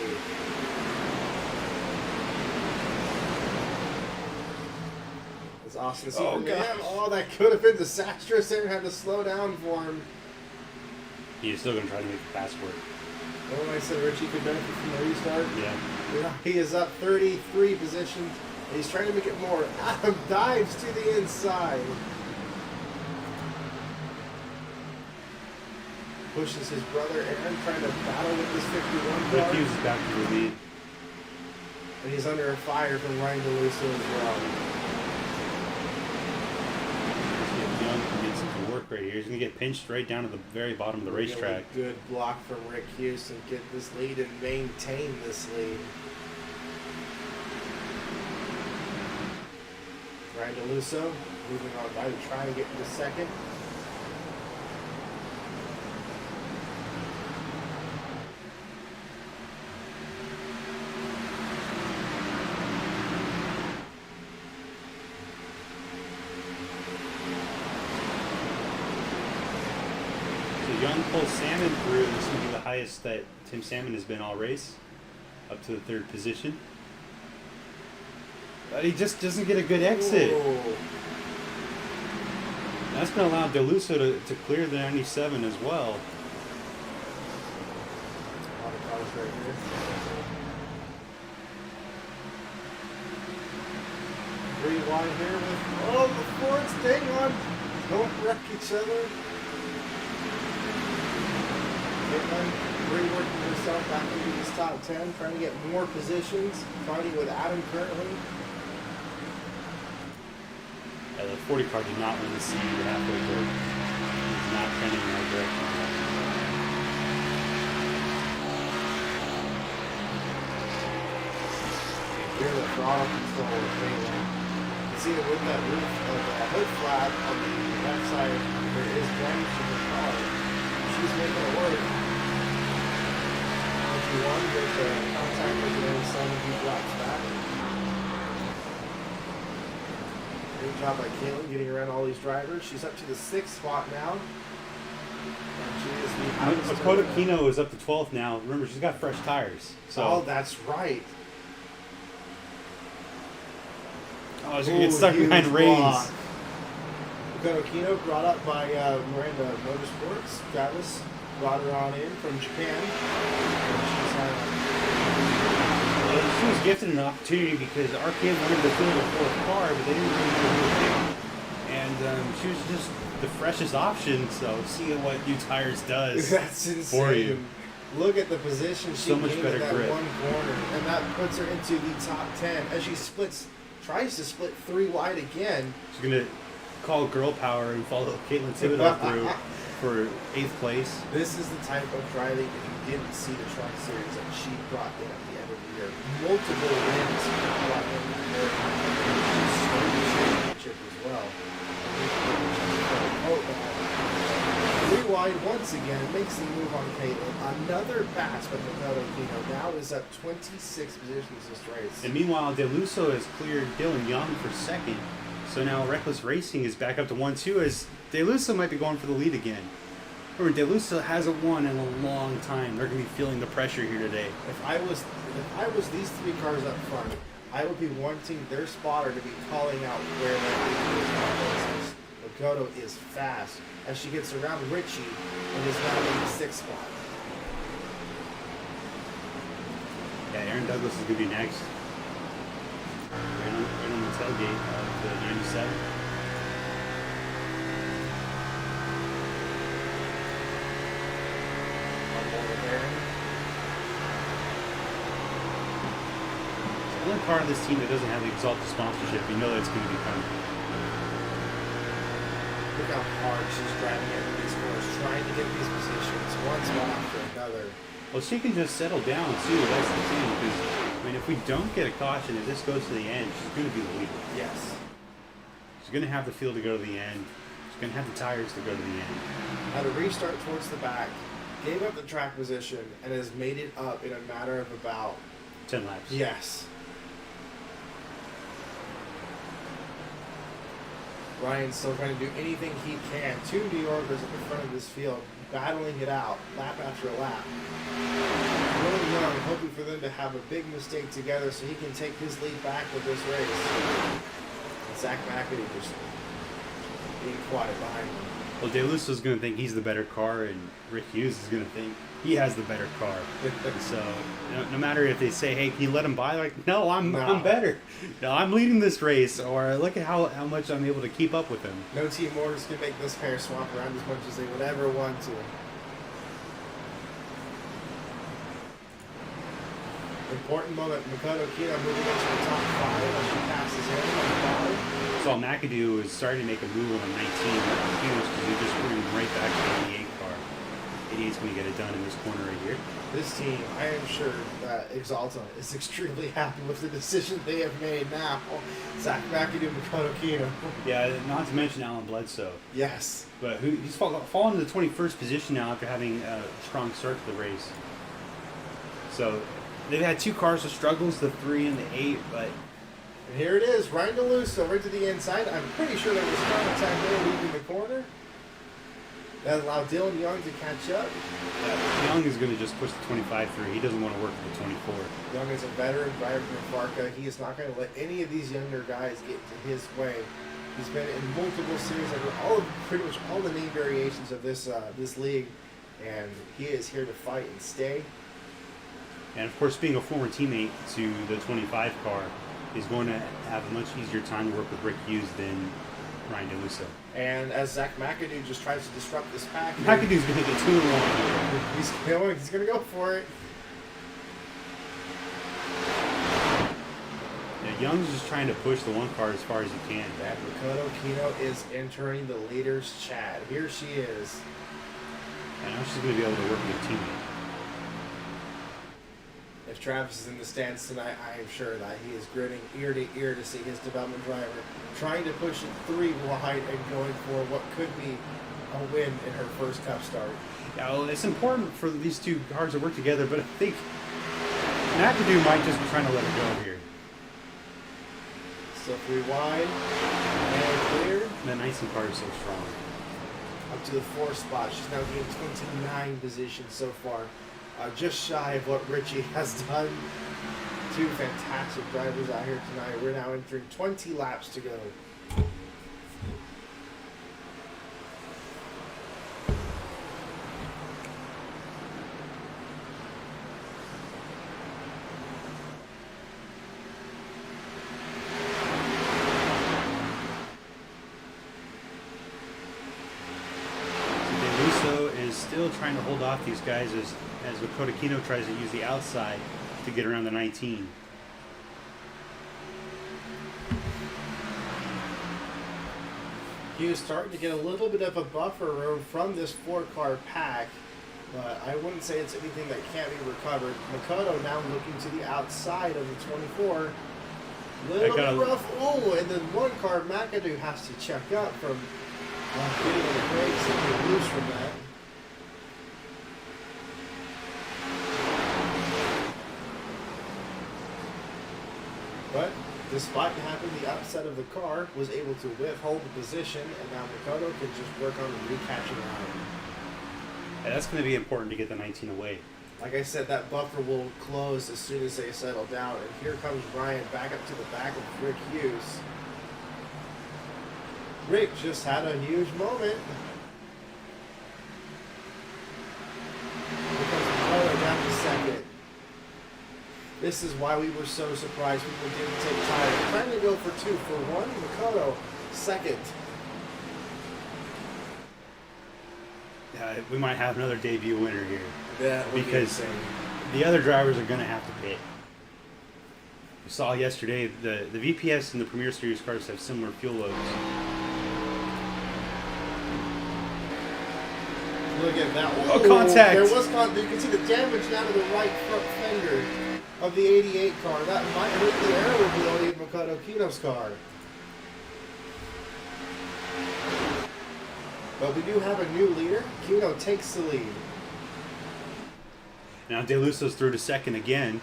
It's Austin Superman. Oh, that could have been disastrous. Aaron had to slow down for him. He's still going to try to make the pass work. Oh, I said Richie could benefit from the restart. Yeah. He is up 33 positions, and he's trying to make it more. Adam dives to the inside. Pushes his brother Aaron, trying to battle with this 51 car. Rick Hughes is back to the lead. And he's under fire from Ryan DeLusso as well. Young can get some work right here. He's going to get pinched right down to the very bottom of the racetrack. Really good block from Rick Hughes to get this lead and maintain this lead. Ryan DeLusso moving on by to try and get to second. Young pulls Salmon through. This will be the highest that Tim Salmon has been all race, up to the 3rd position. But he just doesn't get a good exit. Whoa. That's going to allow DeLusso to clear the 97 as well. A lot of cars right here. Three wide here with, oh, the Fords, dang on. Don't wreck each other. Caitlin reworking herself back into this top 10, trying to get more positions, fighting with Adam currently. The 40 car did not win the seed halfway through. He's not trending in that direction. Here's the throttle control of Caitlin. You see it with that roof of the hood flap on the left side. There is damage to the car. She's making it work. 21 with the contact with the 70 drops back. Great job by Caitlin getting around all these drivers. She's up to the 6th spot now. And she is the highest. Dakota Cotto is up to 12th now. Remember, she's got fresh tires. So. Oh, that's right. Oh, she's going to get stuck behind Reigns. Dakota Cotto brought up by Miranda Motorsports. Travis brought her on in from Japan. She was gifted an opportunity because RKM wanted to fill the 4th car, but they didn't really know who to pick. And she was just the freshest option, so seeing what new tires does That's insane. for you. Look at the position she So much gained better in that grip. one corner, and that puts her into the top 10 as she tries to split 3 wide again. She's going to call girl power and follow Caitlin Thibodeau through for 8th place. This is the type of driving that you didn't see the Truck Series that she brought in at the end of the year. Multiple wins brought in her championship as well. 3 wide once again, makes the move on Caitlin. Another pass by Dakota Cotto now is up 26 positions this race. And meanwhile, DeLusso has cleared Dylan Young for 2nd. So now Reckless Racing is back up to 1-2 as DeLusso might be going for the lead again. Remember, DeLusso hasn't won in a long time. They're going to be feeling the pressure here today. If I was these 3 cars up front, I would be wanting their spotter to be calling out where their is. Dakota is fast as she gets around Richie and is now in the 6th spot. Yeah, Aaron Douglas is going to be next. Right on the tailgate of the 97. It's the only part of this team that doesn't have the Exalted sponsorship. You know that's going to be coming. Look how hard she's driving into these corners, trying to get these positions, one spot after another. Well, she can just settle down too. That's the thing. Because I mean, if we don't get a caution, if this goes to the end, she's going to be the leader. Yes. She's going to have the field to go to the end. She's going to have the tires to go to the end. Had a restart towards the back, gave up the track position, and has made it up in a matter of about 10 laps. Yes. Ryan's still trying to do anything he can. 2 New Yorkers at the front of this field, battling it out, lap after lap. Really young, hoping for them to have a big mistake together so he can take his lead back with this race. And Zach McAdoo just being quiet behind him. Well, DeLuso's going to think he's the better car, and Rick Hughes is going to think he has the better car. So, no matter if they say, hey, can you let him by? Like, no, I'm better. No, I'm leading this race, or look at how much I'm able to keep up with him. No team orders can make this pair swap around as much as they would ever want to. Important moment, Dakota Cotto moving into the top 5 as she passes him on the bottom. So McAdoo is starting to make a move on the 19. That's huge because he just bring him right back to the 88 car. 88's going to get it done in this corner right here. This team, I am sure that Exalta is extremely happy with the decision they have made now. Zach McAdoo, Dakota Cotto. Yeah, not to mention Alan Bledsoe. Yes. But he's fallen to the 21st position now after having a strong start to the race. So they've had 2 cars with struggles, the 3 and the 8, but... And here it is, Ryan DeLuso right to the inside. I'm pretty sure there was contact there leaving the corner. That allowed Dylan Young to catch up. Young is going to just push the 25 through. He doesn't want to work with the 24. Young is a veteran driver from FARCA. He is not going to let any of these younger guys get to his way. He's been in multiple series over pretty much all the name variations of this league, and he is here to fight and stay. And of course, being a former teammate to the 25 car, is going to have a much easier time to work with Rick Hughes than Ryan DeLuso. And as Zach McAdoo just tries to disrupt this pack, McAdoo's going to get 2 and 1. He's going to go for it. Yeah, Young's just trying to push the 1 car as far as he can. That Dakota Cotto is entering the leader's chat. Here she is. And now she's going to be able to work with a teammate. If Travis is in the stands tonight, I am sure that he is grinning ear to ear to see his development driver trying to push it 3 wide and going for what could be a win in her first Cup start. Yeah, well, it's important for these 2 cars to work together, but I think McAdoo might just be trying to let it go here. So 3 wide and clear. The 19 car is so strong. Up to the 4th spot. She's now gained 29 positions so far. Just shy of what Richie has done. 2 fantastic drivers out here tonight. We're now entering 20 laps to go. DeLuso is still trying to hold off these guys as Dakota Cotto tries to use the outside to get around the 19. He was starting to get a little bit of a buffer room from this 4-car pack, but I wouldn't say it's anything that can't be recovered. Makoto now looking to the outside of the 24. Little bit rough. Oh, and then 1-car McAdoo has to check up from getting on the brakes and get loose from that. But despite having the upset of the car, was able to withhold the position, and now Dakota can just work on recatching Ryan. Yeah, that's going to be important to get the 19 away. Like I said, that buffer will close as soon as they settle down. And here comes Ryan back up to the back of Rick Hughes. Rick just had a huge moment. Here comes Dakota down to second. This is why we were so surprised people didn't take tires. Trying to go for 2 for 1. Dakota second. We might have another debut winner here. Yeah, because the other drivers are going to have to pit. We saw yesterday the VPS and the Premier Series cars have similar fuel loads. Look at that. Oh, contact! There was contact. You can see the damage now to the right front fender of the 88 car. That might hurt the aero of Dakota Cotto's car. But we do have a new leader. Cotto takes the lead. Now DeLuso's through to second again.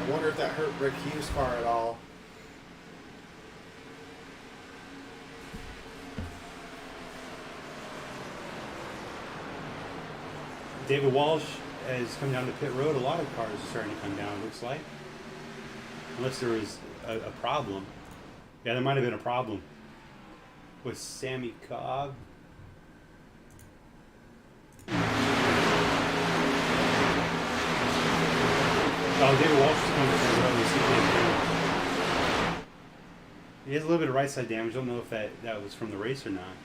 I wonder if that hurt Rick Hughes' car at all. David Walsh has come down to pit road. A lot of cars are starting to come down, it looks like. Unless there was a problem. Yeah, there might have been a problem with Sammy Cobb. Oh, David Walsh is coming to pit road. He has a little bit of right side damage. I don't know if that was from the race or not.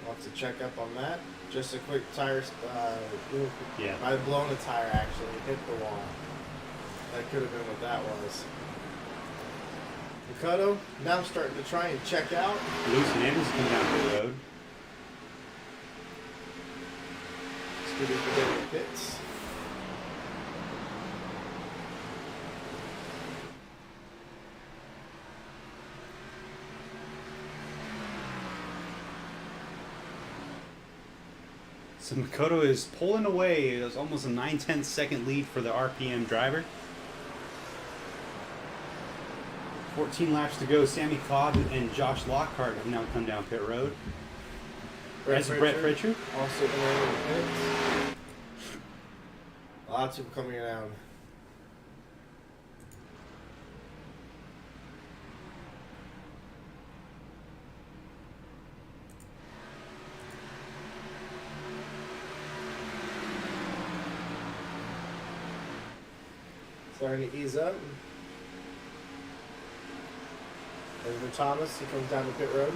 Wants to check up on that. Just a quick tire. Yeah. Might have blown a tire actually. Hit the wall. That could have been what that was. Cotto now starting to try and check out. Luis Hernandez is coming down the road. Scooter to get the pits. So Makoto is pulling away. It was almost a 9/10 second lead for the RPM driver. 14 laps to go. Sammy Cobb and Josh Lockhart have now come down pit road. That's Brett Pritchard. Also in the pits. Lots of people coming down. Starting to ease up. There's Thomas, he comes down the pit road.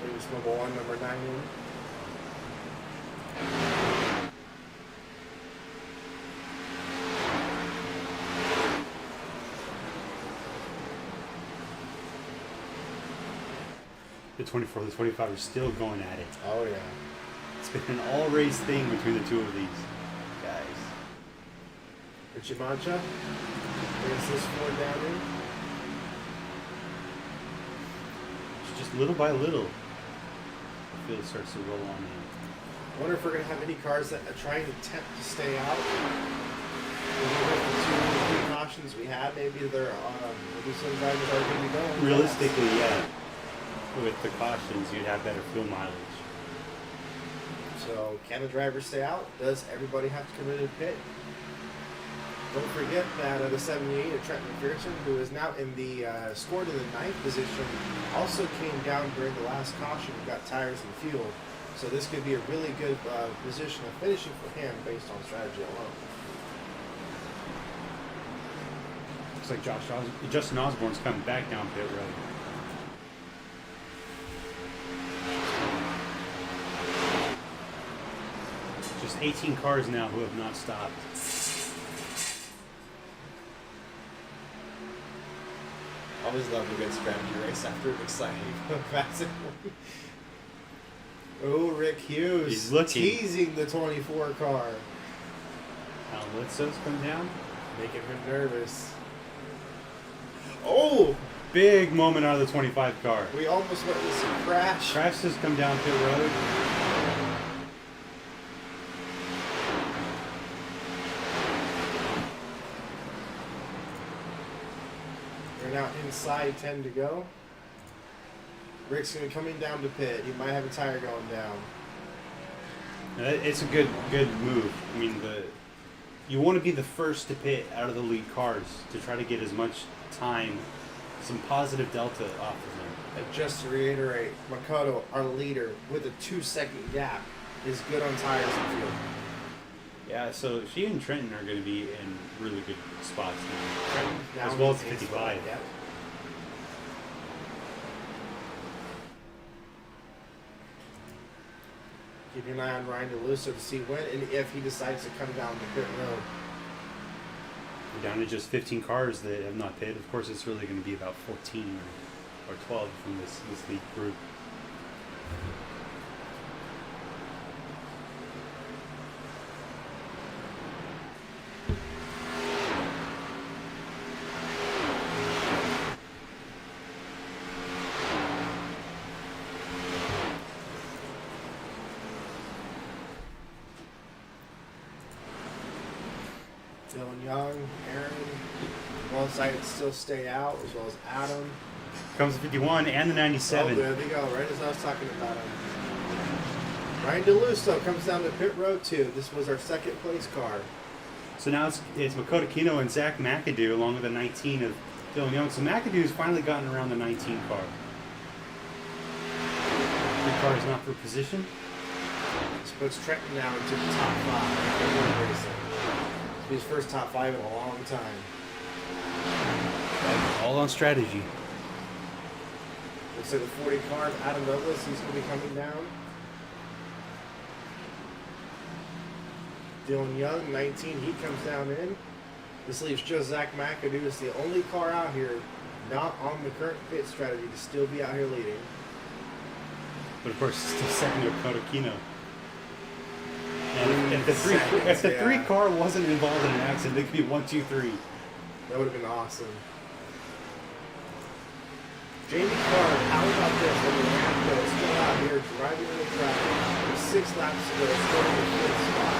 There's number 1, number 9 in. The 24, the 25 are still going at it. Oh yeah. It's been an all-race thing between the two of these guys. Richie Mancha brings this 4 down in. It's just little by little, the field starts to roll on in. I wonder if we're going to have any cars that are trying to attempt to stay out. Maybe with the 2 cautions we have, maybe they're maybe some drivers are going to be going. Realistically, yeah. With the cautions, you'd have better fuel mileage. So, can the driver stay out? Does everybody have to come in and pit? Don't forget that the 78 of Trent McPherson, who is now in the scored in the 9th position, also came down during the last caution and got tires and fuel. So this could be a really good position of finishing for him based on strategy alone. Looks like Justin Osborne's coming back down pit road. Just 18 cars now who have not stopped. Always love a good strategy race after an exciting fast one. Oh, Rick Hughes. He's looking. Teasing the 24 car. Litzo's come down. Making him nervous. Oh! Big moment out of the 25 car. We almost went with some crash. Crash has come down pit road. We're now inside 10 to go. Rick's going to be coming down to pit. He might have a tire going down. It's a good move. I mean, you want to be the first to pit out of the lead cars to try to get as much time some positive delta off of them. And just to reiterate, Makoto, our leader, with a 2-second gap, is good on tires and fuel. Yeah, so she and Trenton are going to be in really good spots now. Trenton now As well as in 55. spot, yep. Keeping an eye on Ryan DeLusso to see when and if he decides to come down the pit road. We're down to just 15 cars that have not pitted. Of course, it's really going to be about 14 or 12 from this lead group. Dylan Young, Aaron, one side still stay out, as well as Adam. Comes the 51 and the 97. Oh, there they go, right as I was talking about him. Ryan DeLusso comes down to pit road 2. This was our second place car. So now it's Dakota Cotto and Zach McAdoo along with the 19 of Dylan Young. So McAdoo's finally gotten around the 19 car. The car is not for position. This puts Trenton now into the top 5 in one racing. This will be his first top 5 in a long time. All on strategy. Looks like the 40 car of Adam Douglas, he's going to be coming down. Dylan Young, 19, he comes down in. This leaves just Zach McAdoo. It's the only car out here not on the current pit strategy to still be out here leading. But of course, it's still second to Dakota Cotto. And if the three car wasn't involved in an accident, it could be 1, 2, 3. That would have been awesome. Jamie Carr, how about this? When the Ramco is still out here driving in the traffic with 6 laps to go, still in the 5th spot.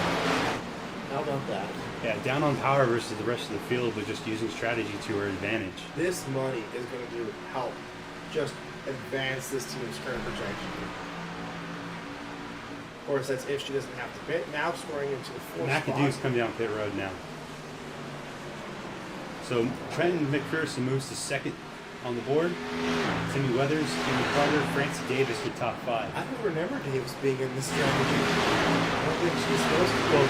How about that? Yeah, down on power versus the rest of the field, but just using strategy to her advantage. This money is going to help just advance this team's current projection. Of course, that's if she doesn't have to pit. Now scoring into the 4th spot. McAdoo's come down pit road now. So Trenton McPherson moves to second on the board. Timmy Weathers, Jimmy Carter, Francie Davis with top 5. I don't remember Davis being in this strategy. I don't think she's supposed to. Well,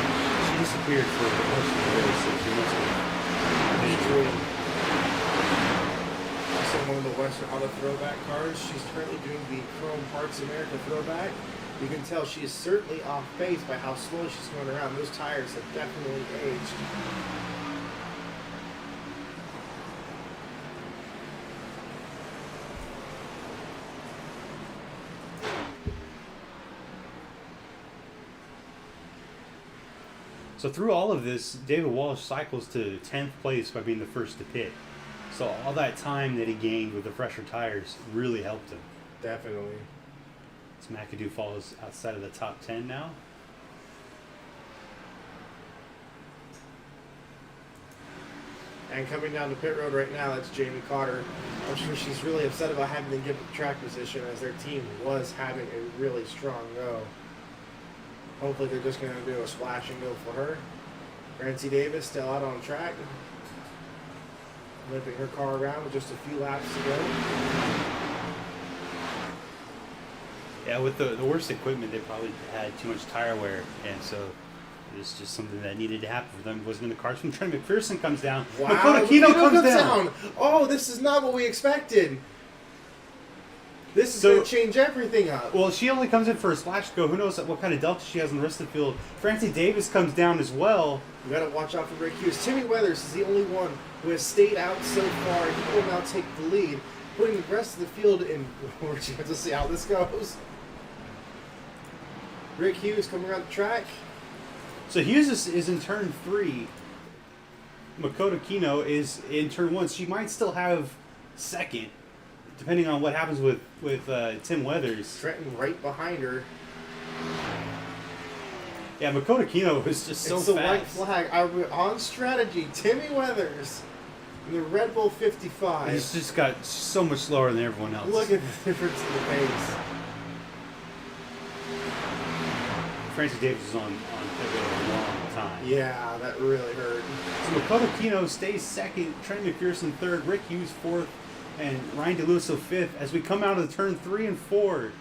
she disappeared for most of the race, so she must have. Also, one of the Western Auto throwback cars. She's currently doing the Chrome Parts America throwback. You can tell she is certainly off pace by how slowly she's going around. Those tires have definitely aged. So through all of this, David Walsh cycles to 10th place by being the first to pit. So all that time that he gained with the fresher tires really helped him. Definitely. So McAdoo falls outside of the top 10 now. And coming down the pit road right now, that's Jamie Carter. I'm sure she's really upset about having to give up track position as their team was having a really strong go. Hopefully they're just going to do a splash and go for her. Francie Davis still out on track. Limping her car around with just a few laps to go. Yeah, with the worst equipment, they probably had too much tire wear, and so it's just something that needed to happen for them. It wasn't in the cards. When Trent McPherson comes down, Wow, Dakota Cotto comes down. Oh, this is not what we expected. This is going to change everything up. Well, she only comes in for a splash to go. Who knows what kind of delta she has in the rest of the field. Francie Davis comes down as well. You got to watch out for Rick Hughes. Timmy Weathers is the only one who has stayed out so far. He will now take the lead, putting the rest of the field in. We're going to see how this goes. Rick Hughes coming around the track. So Hughes is in turn 3. Dakota Cotto is in turn 1. She might still have second, depending on what happens with Tim Weathers. Trenton right behind her. Yeah, Dakota Cotto is just so it's the fast. white flag. On strategy, Timmy Weathers in the Red Bull 55. He's just got so much slower than everyone else. Look at the difference in the pace. Francie Davis is on pit road a long time. Yeah, that really hurt. So Dakota Cotto stays second, Trent McPherson third, Rick Hughes fourth, and Ryan DeLusso 5th. As we come out of the turn 3 and 4,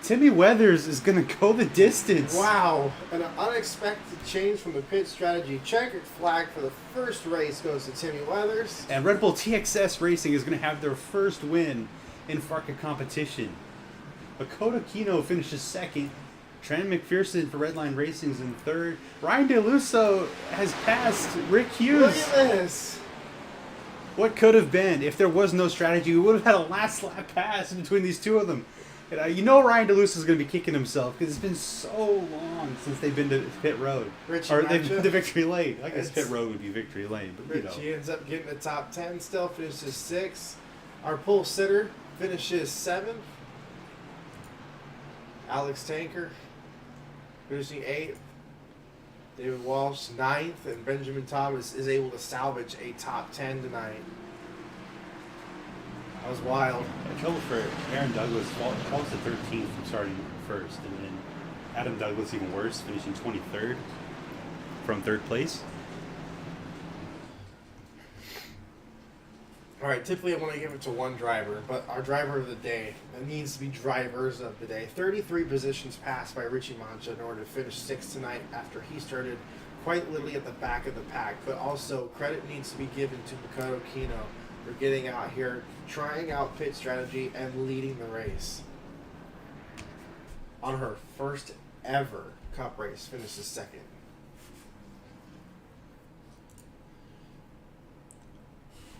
Timmy Weathers is going to go the distance. Wow. An unexpected change from the pit strategy. Checkered flag for the first race goes to Timmy Weathers. And Red Bull TXS Racing is going to have their first win in FARCA competition. Dakota Cotto finishes 2nd. Trent McPherson for Redline Racing is in 3rd. Ryan DeLusso has passed Rick Hughes. Look at this. What could have been if there was no strategy? We would have had a last lap pass between these two of them. And, you know Ryan DeLusso is going to be kicking himself because it's been so long since they've been to pit road. Or they've been to victory lane. I guess pit road would be victory lane. But, Richie ends up getting the top 10 still, finishes 6th. Our pole sitter finishes 7th. Alex Tanker finishing 8th. David Walsh 9th. And Benjamin Thomas is able to salvage a top 10 tonight. That was wild. Trouble for Aaron Douglas falls to 13th from starting first. And then Adam Douglas, even worse, finishing 23rd from 3rd place. All right, typically I want to give it to one driver, but our driver of the day, that needs to be drivers of the day. 33 positions passed by Richie Mancha in order to finish 6th tonight after he started quite literally at the back of the pack. But also, credit needs to be given to Dakota Cotto for getting out here, trying out pit strategy, and leading the race. On her first ever Cup race, finishes 2nd.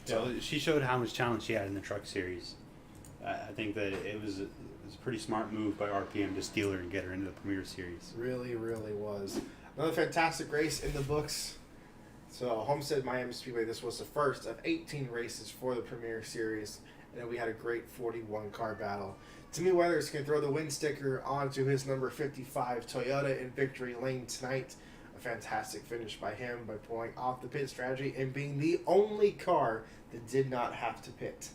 So she showed how much talent she had in the truck series. I think that it was a pretty smart move by RPM to steal her and get her into the Premier Series. Really, really was. Another fantastic race in the books. So Homestead Miami Speedway, this was the first of 18 races for the Premier Series. And we had a great 41 car battle. Timmy Weathers can throw the win sticker onto his number 55 Toyota in victory lane tonight. A fantastic finish by him by pulling off the pit strategy and being the only car that did not have to pit.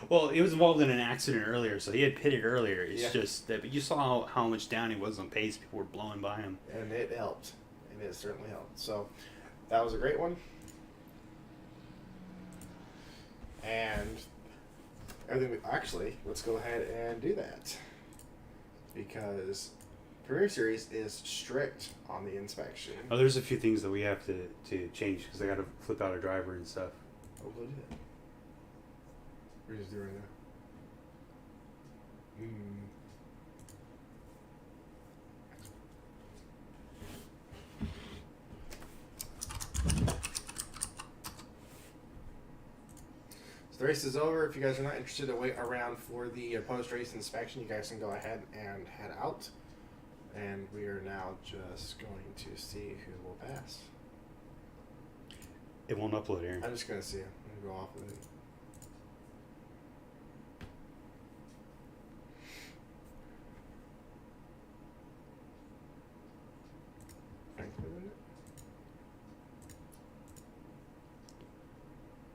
Well, he was involved in an accident earlier, so he had pitted earlier. It's just that, but you saw how much down he was on pace. People were blowing by him, and it helped. And it certainly helped. So that was a great one. And everything. Actually, let's go ahead and do that because Premier Series is strict on the inspection. Oh, there's a few things that we have to change because I got to flip out a driver and stuff. Oh, we'll do that. We're just doing that. So the race is over. If you guys are not interested to wait around for the post-race inspection, you guys can go ahead and head out. And we are now just going to see who will pass. It won't upload, Aaron. I'm just going to see it. I'm going to go off with it.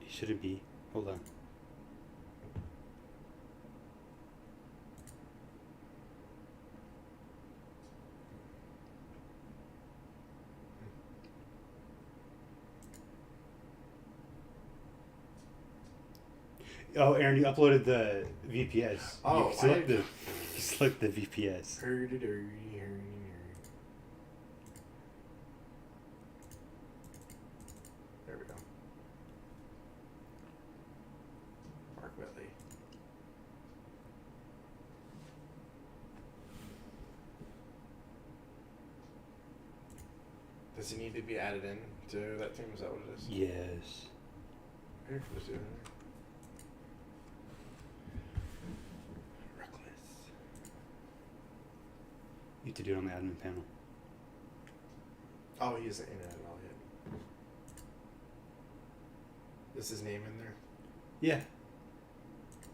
Should it be? Hold on. Oh, Aaron, you uploaded the VPS. Oh, you slipped the VPS. There we go. Mark Whitley. Does he need to be added in to that team? Is that what it is? Yes. Here, let's do it. You have to do it on the admin panel. Oh, he isn't in it at all yet. Is his name in there? Yeah.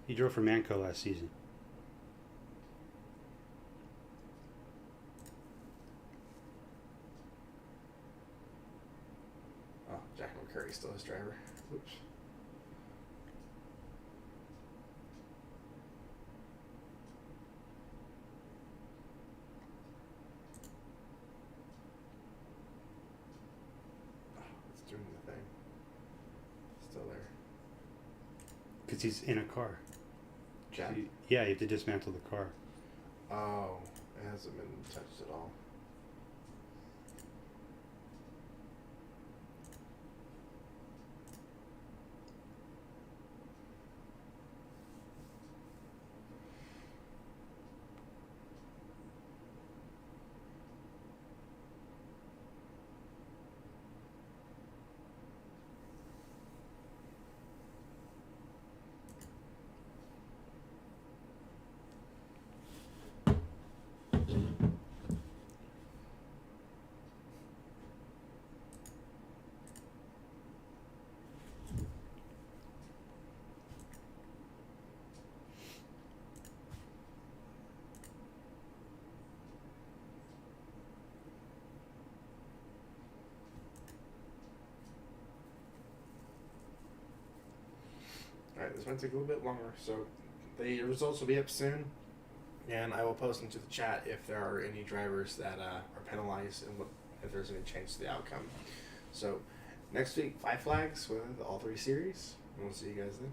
He drove for Manco last season. Oh, Jack McCurry's still his driver. Oops. Doing the thing. Still there. Because he's in a car. Jack? Yeah, you have to dismantle the car. Oh, it hasn't been touched at all. Alright, this might take a little bit longer, so the results will be up soon, and I will post into the chat if there are any drivers that are penalized and if there's any change to the outcome. So, next week, 5 flags with all 3 series, and we'll see you guys then.